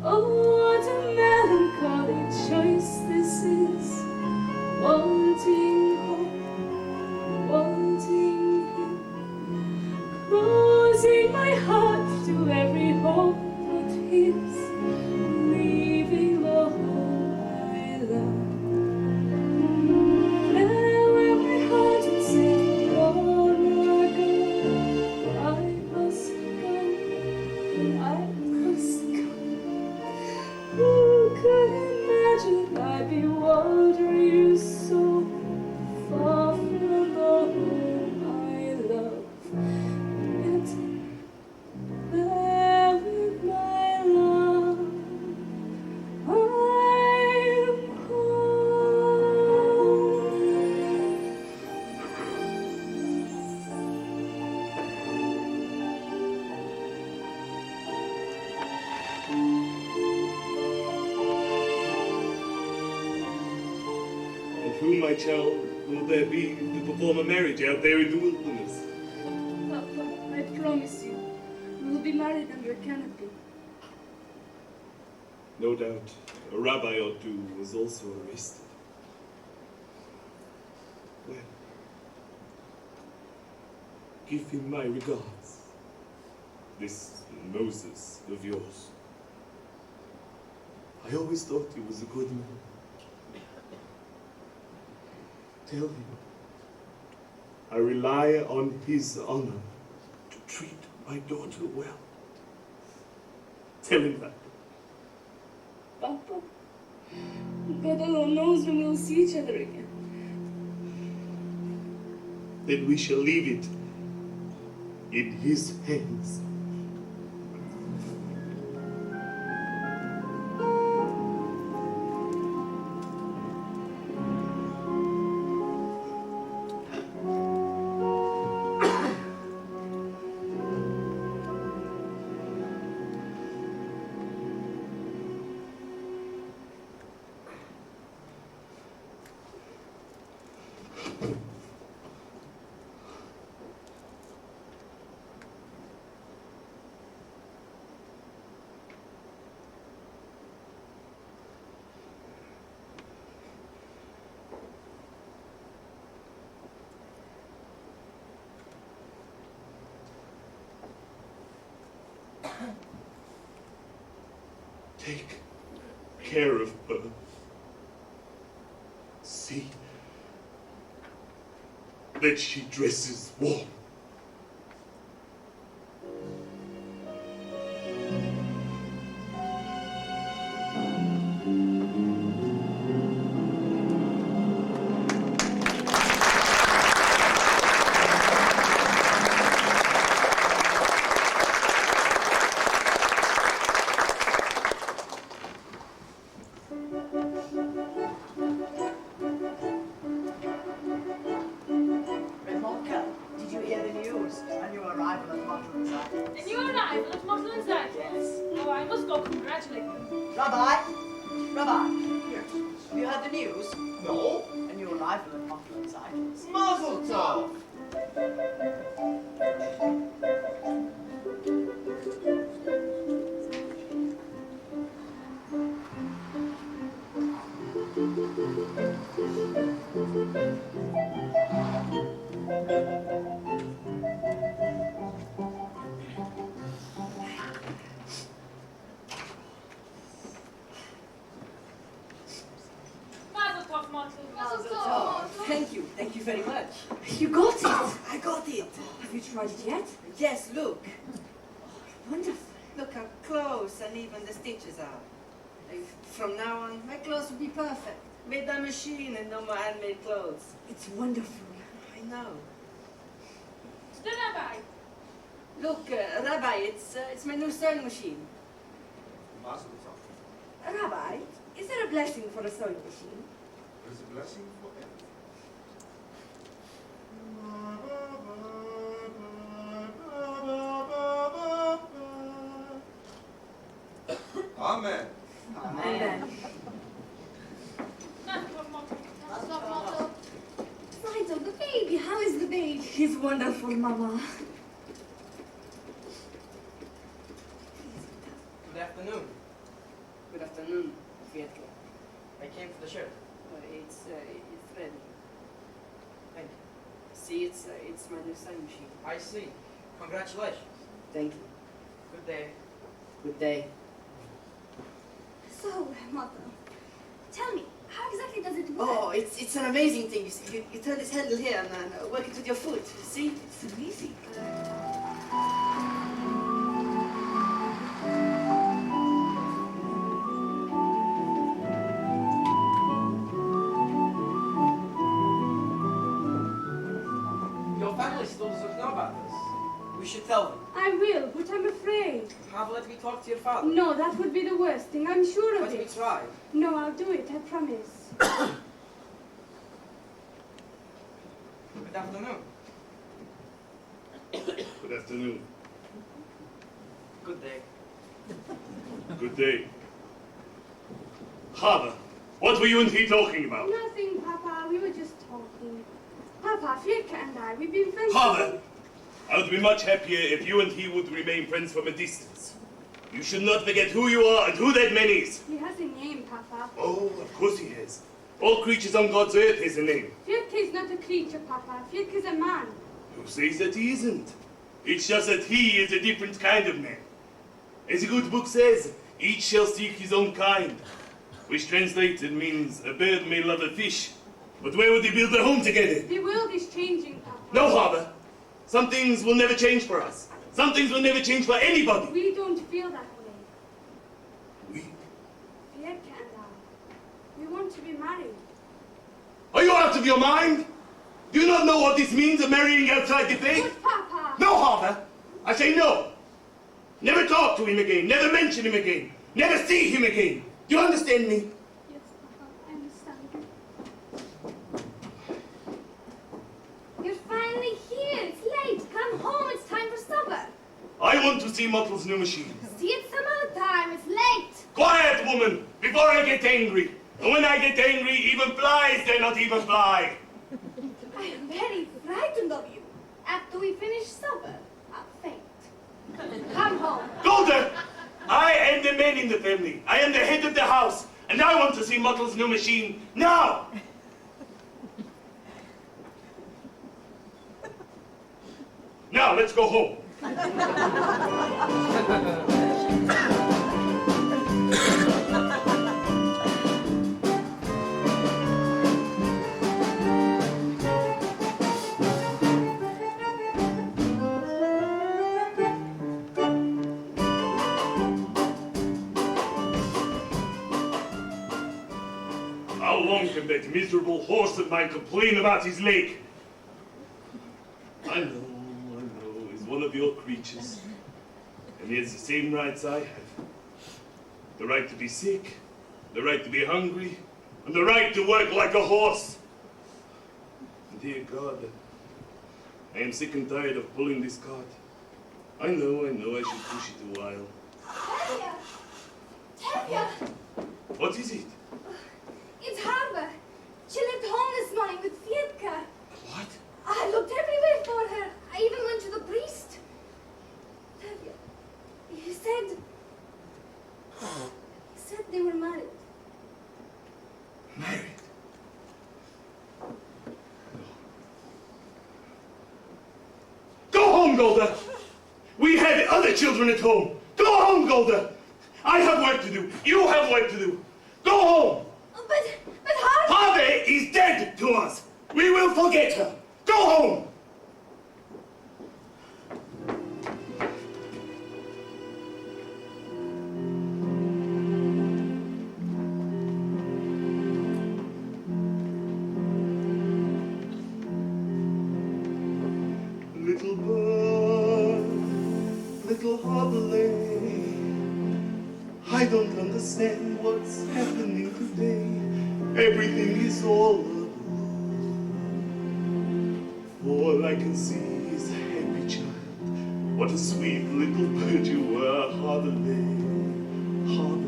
Oh, what a melancholy choice this is, wanting home, wanting him, closing my heart to every hope but his, leaving the home I love. Farewell, my heart would say, long ago, I must go, I must go. Who could imagine I'd be wandering so far from the home I love? Yet there with my love, I'm And who, my child, will there be to perform a marriage out there in the wilderness? Papa, I promise you, we will be married under a canopy. No doubt, a rabbi or two was also arrested. Well, give him my regards, this Moses of yours. I always thought he was a good man. Tell him I rely on his honor to treat my daughter well. Tell him that. Papa, God alone knows when we'll see each other again. Then we shall leave it in his hands. Take care of her. See that she dresses warm. Remonka, did you hear the news? A new arrival at Motland's Islands. A new arrival at Motland's Islands? Yes. Oh, I must go congratulate them. Rabbi? Rabbi, Yes. have you heard the news? No? A new arrival at Motland's Islands. Mazel tov! Mazel tov, Motland. Mazel tov. Thank you very much. You got it! I got it. Have you tried it yet? Yes, look. Wonderful. Look how close and even the stitches are. From now on, my clothes will be perfect. Made by machine and no more handmade clothes. It's wonderful. I know. To the rabbi. Look, Rabbi, it's my new sewing machine. Mazel tov. Rabbi, is there a blessing for a sewing machine? There's a blessing for everything. Amen. Amen. Mazel tov, Motland. Mazel tov, Motto. Fido, the baby, how is the baby? He's wonderful, Mama. Good afternoon. Good afternoon, Fiedler. I came for the shirt. It's ready. Thank you. See, it's my new sewing machine. I see. Congratulations. Thank you. Good day. Good day. So, Motto, tell me, how exactly does it work? Oh, it's an amazing thing. You see, you turn this handle here and work it with your foot. See? It's amazing. Your family still doesn't know about this. We should tell them. I will, but I'm afraid. Have let me talk to your father. No, that would be the worst thing. I'm sure of Let me it. try. No, I'll do it. I promise. Good afternoon. Good afternoon. Good day. Good day. Father, what were you and he talking about? Nothing, Papa. We were just talking. Papa, Firka and I, we've been friends. Father, I would be much happier if you and he would remain friends from a distance. You should not forget who you are and who that man is. He has a name, Papa. Oh, of course he has. All creatures on God's earth has a name. Firka is not a creature, Papa. Firka is a man. Who says that he isn't? It's just that he is a different kind of man. As a good book says, each shall seek his own kind. Which translated means a bird may love a fish, but where would they build their home together? The world is changing, Papa. No, Father. Some things will never change for us. Some things will never change for anybody. We don't feel that way. We? Firka and I. We want to be married. Are you out of your mind? Do you not know what this means of marrying outside the faith? But, Papa! No, Father. I say no. Never talk to him again. Never mention him again. Never see him again. Do you understand me? Yes, Papa, I understand. You're finally here. It's late. Come home. It's time for supper. I want to see Muttle's new machine. See it some other time. It's late. Quiet, woman, before I get angry. And when I get angry, even flies dare not even fly. I am very frightened of you. After we finish supper, I'll faint. Come home. Golda, I am the man in the family. I am the head of the house. And I want to see Muttle's new machine now. Now, let's go home. How long can that miserable horse of mine complain about his leg? I know, he's one of your creatures. And he has the same rights I have. The right to be sick, the right to be hungry, and the right to work like a horse. And dear God, I am sick and tired of pulling this cart. I know, I should push it a while. Tevye! Tevye! What is it? It's Harva. She left home this morning with Fietka. What? I looked everywhere for her. I even went to the priest. Tevye, he said they were married. Married? Go home, Golda! We had other children at home. Go home, Golda! I have work to do. You have work to do. Go home! But Harve... Harve is dead to us. We will forget her. Go home! Little bird, little Harley, I don't understand what's happening today. Everything is all blue. All I can see is a happy child. What a sweet little bird you were, Harley, Harley.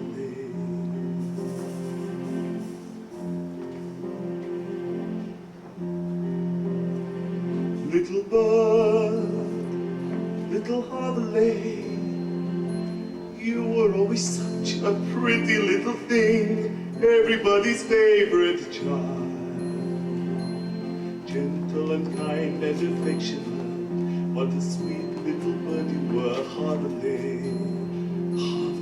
Little bird, little Harley, you were always such a pretty little thing, everybody's favorite child. Gentle and kind and affectionate, what a sweet little bird you were, Harley, Harley.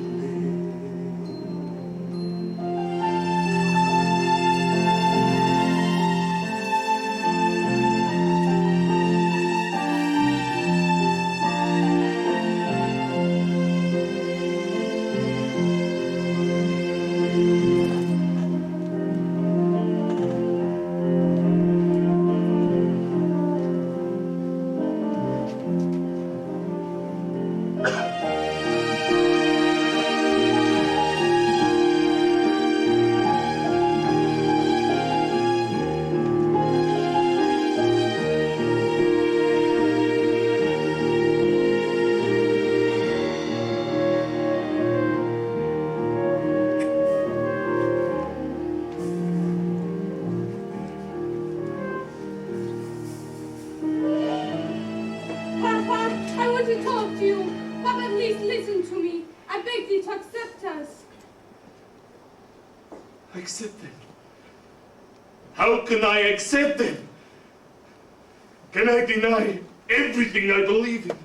Accept them? How can I accept them? Can I deny everything I believe in?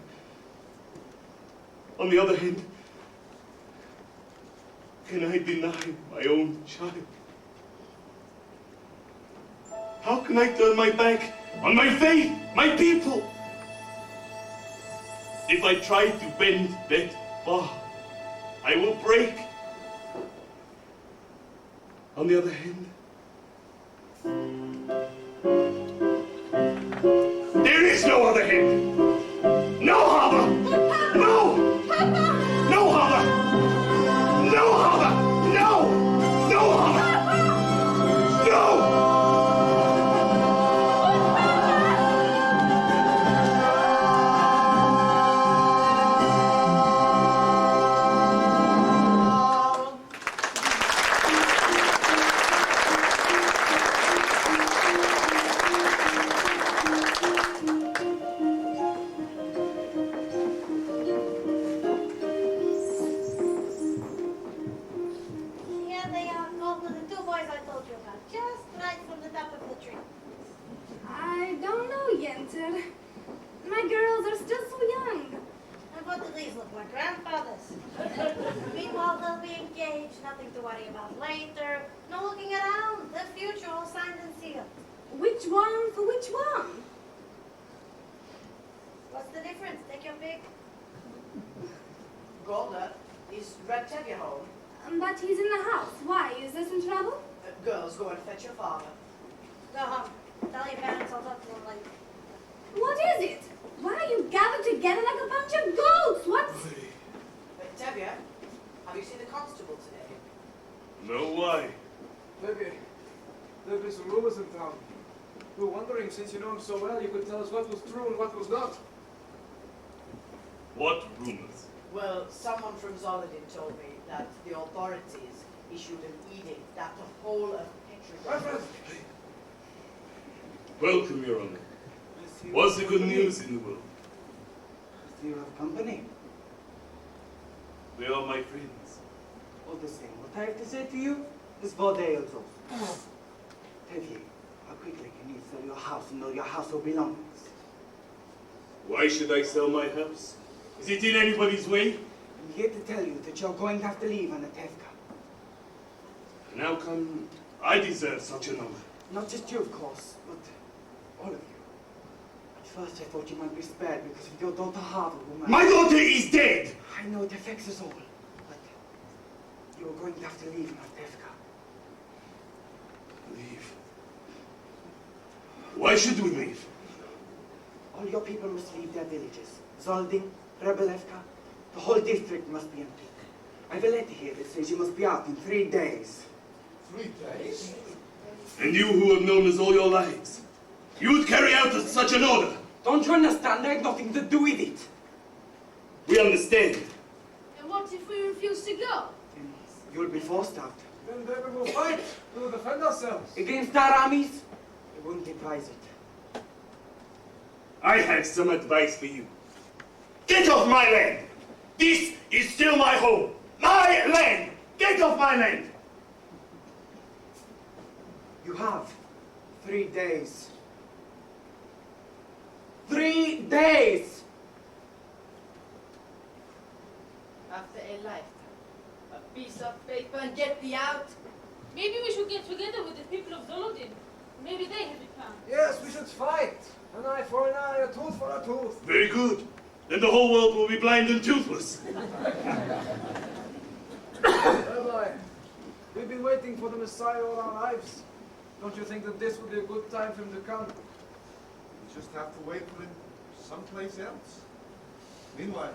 On the other hand, can I deny my own child? How can I turn my back on my faith, my people? If I try to bend that far, I will break. On the other hand, there is no other hand. No, Hava! No! No, Hava! No, Hava! No! No, Hava! No! But he's in the house. Why? Is this in trouble? Girls, go and fetch your father. Go home. Tell your parents I'll talk to them later. What is it? Why are you gathered together like a bunch of goats? What's... Tevye, have you seen the constable today? No, why? Baby, there have been some rumors in town. We're wondering, since you know him so well, you could tell us what was true and what was not. What rumors? Well, someone from Zoladin told me that the authorities issued an edict that the whole of Petrograd... Welcome, Your Honor. What's the good news in the world? Do you have company? They are my friends. All the same, what I have to say to you is Vodeilzo. Tevye, how quickly can you sell your house and all your household belongings? Why should I sell my house? Is it in anybody's way? I'm here to tell you that you're going to have to leave Anatevka. And how come I deserve such an honor? Not just you, of course, but all of you. At first I thought you might be spared because of your daughter Harvey, whom My daughter is dead! I know it affects us all, but you are going to have to leave Anatevka. Leave? Why should we leave? All your people must leave their villages. Zoldin, Rebelevka, the whole district must be empty. I have a letter here that says you must be out in 3 days. 3 days? And you who have known us all your lives, you would carry out such an order? Don't you understand? I have nothing to do with it. We understand. And what if we refuse to go? Then you'll be forced out. Then we will fight. We will defend ourselves. Against our armies? I wouldn't advise it. I have some advice for you. Get off my land! This is still my home! My land! Get off my land! You have 3 days. 3 days! After a lifetime, a piece of paper and get thee out. Maybe we should get together with the people of Zolodin. Maybe they have a plan. Yes, we should fight. An eye for an eye, a tooth for a tooth. Very good. Then the whole world will be blind and toothless. Rabbi, we've been waiting for the Messiah all our lives. Don't you think that this would be a good time for him to come? We just have to wait for him someplace else. Meanwhile,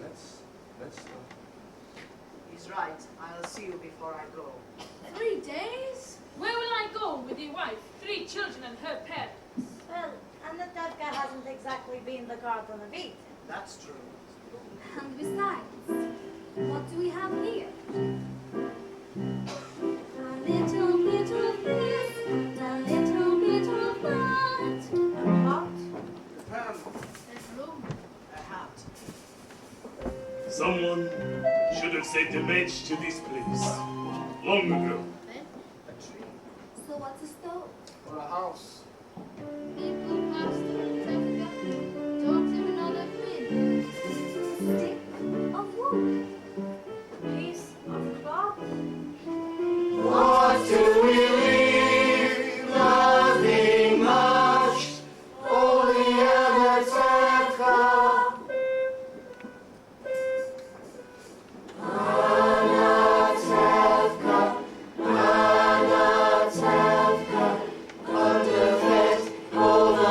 let's stop. He's right. I'll see you before I go. 3 days? Where will I go with your wife, 3 children and her parents? Well, Anatevka hasn't exactly been the garden of Eden. That's true. And besides, what do we have here? A little bit of this, and a little bit of that. A pot, Pan, A room. A hat. Someone should have sent a match to this place long ago. Then, A tree. so what's a stove? Or a house. People pass through Tevka, don't even know they've been. A stick of wood. piece of cloth. What do we leave? Nothing much. Only Anatevka. Anatevka. Anatevka. Underfed over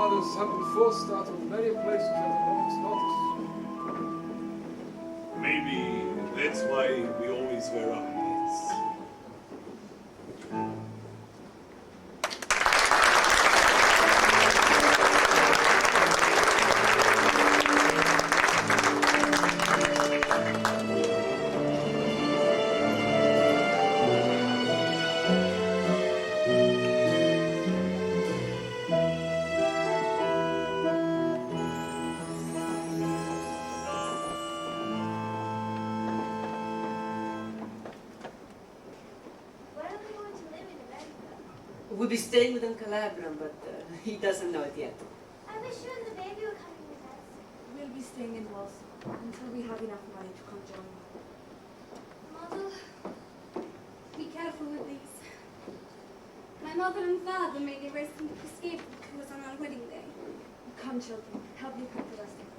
fathers have been forced out of many places at a moment's notice. Maybe that's why we always wear our hats. Where are we going to live in America? We'll be staying with Uncle Abram, but he doesn't know it yet. I wish you and the baby were coming with us. We'll be staying in Warsaw until we have enough money to come join you. Mother, be careful with these. My mother and father made a race to escape because it was on our wedding day. Come, children, help me cook the rest of it.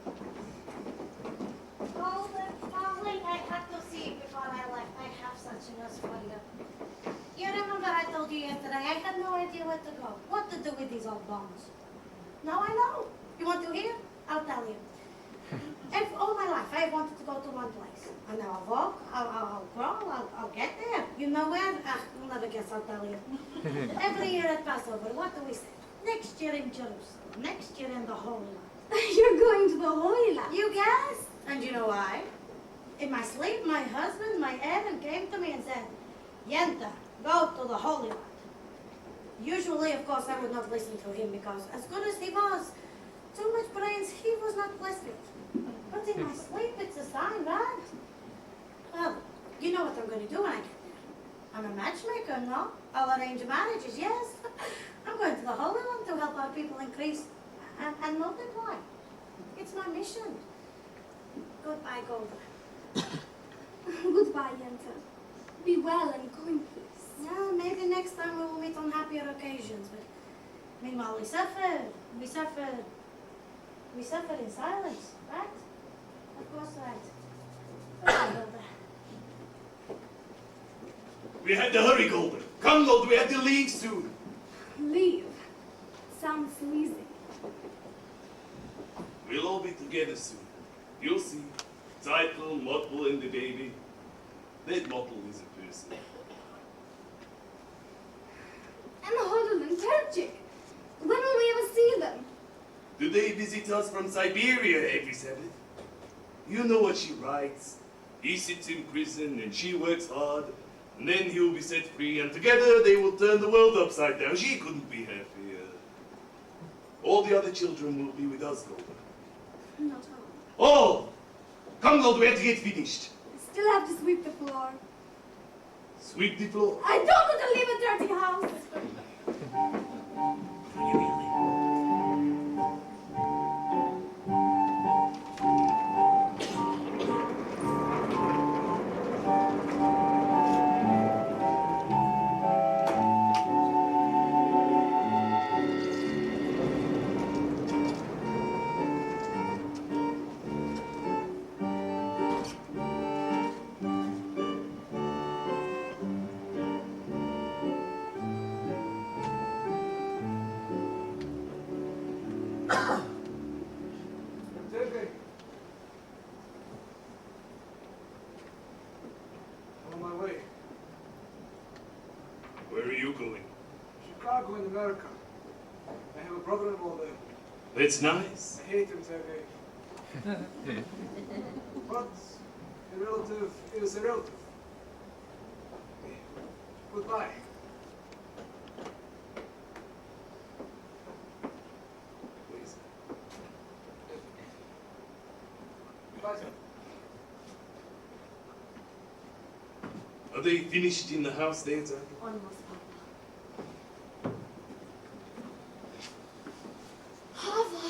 Golden, darling, I had to see you before I left. I have such news for you. You remember I told you yesterday I had no idea where to go, what to do with these old bones. Now I know. You want to hear? I'll tell you. All my life I wanted to go to one place. And now I'll walk, I'll crawl, I'll get there. You know where? You'll never guess, I'll tell you. Every year at Passover, what do we say? Next year in Jerusalem, next year in the Holy Land. You're going to the Holy Land. You guessed. And you know why? In my sleep, my husband, my Aaron, came to me and said, Yenta, go to the Holy Land. Usually, of course, I would not listen to him because as good as he was, too much brains he was not blessed with. But in my sleep, it's a sign, right? Well, you know what I'm going to do when I get there. I'm a matchmaker, no? I'll arrange marriages, yes. I'm going to the Holy Land to help our people increase and multiply. It's my mission. Goodbye, Golda. Goodbye, Yenta. Be well and go in peace. Yeah, maybe next time we will meet on happier occasions, but meanwhile we suffer in silence, right? Of course, right. Goodbye, Golda. We had to hurry, Golden. Come, Golden, we have to leave soon. Leave. Sounds sleazy. We'll all be together soon. You'll see. Title, Mottle, and the baby. That Mottle is a person. And Hodel and Terchik. When will we ever see them? Do they visit us from Siberia every Sabbath? You know what she writes. He sits in prison and she works hard, and then he will be set free, and together they will turn the world upside down. She couldn't be happier. All the other children will be with us, Golden. Not all. Oh! Come, Golden, we have to get finished. I still have to sweep the floor. Sweep the floor. I don't want to leave a dirty house. Sergey. On my way. Where are you going? Chicago in America. I have a brother-in-law there. That's nice. I hate him, Sergey. But a relative is a relative. Goodbye. Please. Goodbye, sir. Are they finished in the house there, Zach? Almost, Papa.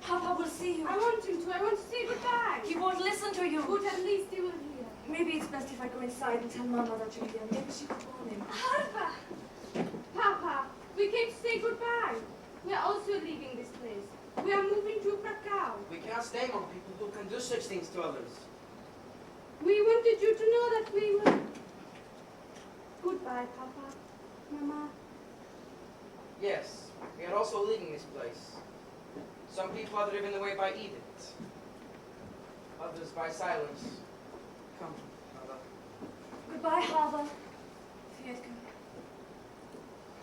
Papa will see you. I want him to. I want to say goodbye. He won't listen to you. But at least he will hear. Maybe it's best if I go inside and tell Mama that you're here. Maybe she could warn him. Harva! Papa, we came to say goodbye. We are also leaving this place. We are moving to Krakow. We cannot stay among people who can do such things to others. We wanted you to know that we were... Goodbye, Papa. Mama. Yes, we are also leaving this place. Some people are driven away by edict, others by silence. Come, Hava. Goodbye, Hava. Fiedka.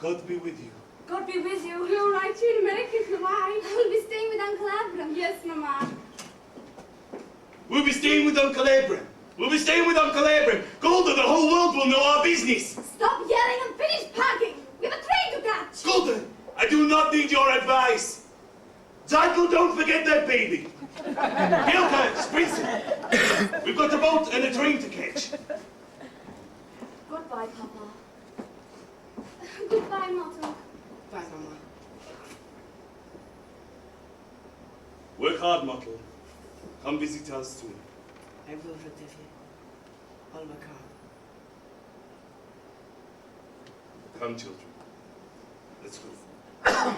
God be with you. God be with you. We'll write you in American, Mama. I'll be staying with Uncle Abram. Yes, Mama. We'll be staying with Uncle Abram. We'll be staying with Uncle Abram. Golda, the whole world will know our business. Stop yelling and finish packing. We have a train to catch. Golda, I do not need your advice. Zeitel, don't forget that baby. Hilka, Spritz, we've got a boat and a train to catch. Goodbye, Papa. Goodbye, Motto. Bye, Mama. Work hard, Mottle. Come visit us too. I will, Ratevie. All my car. Come, children. Let's go.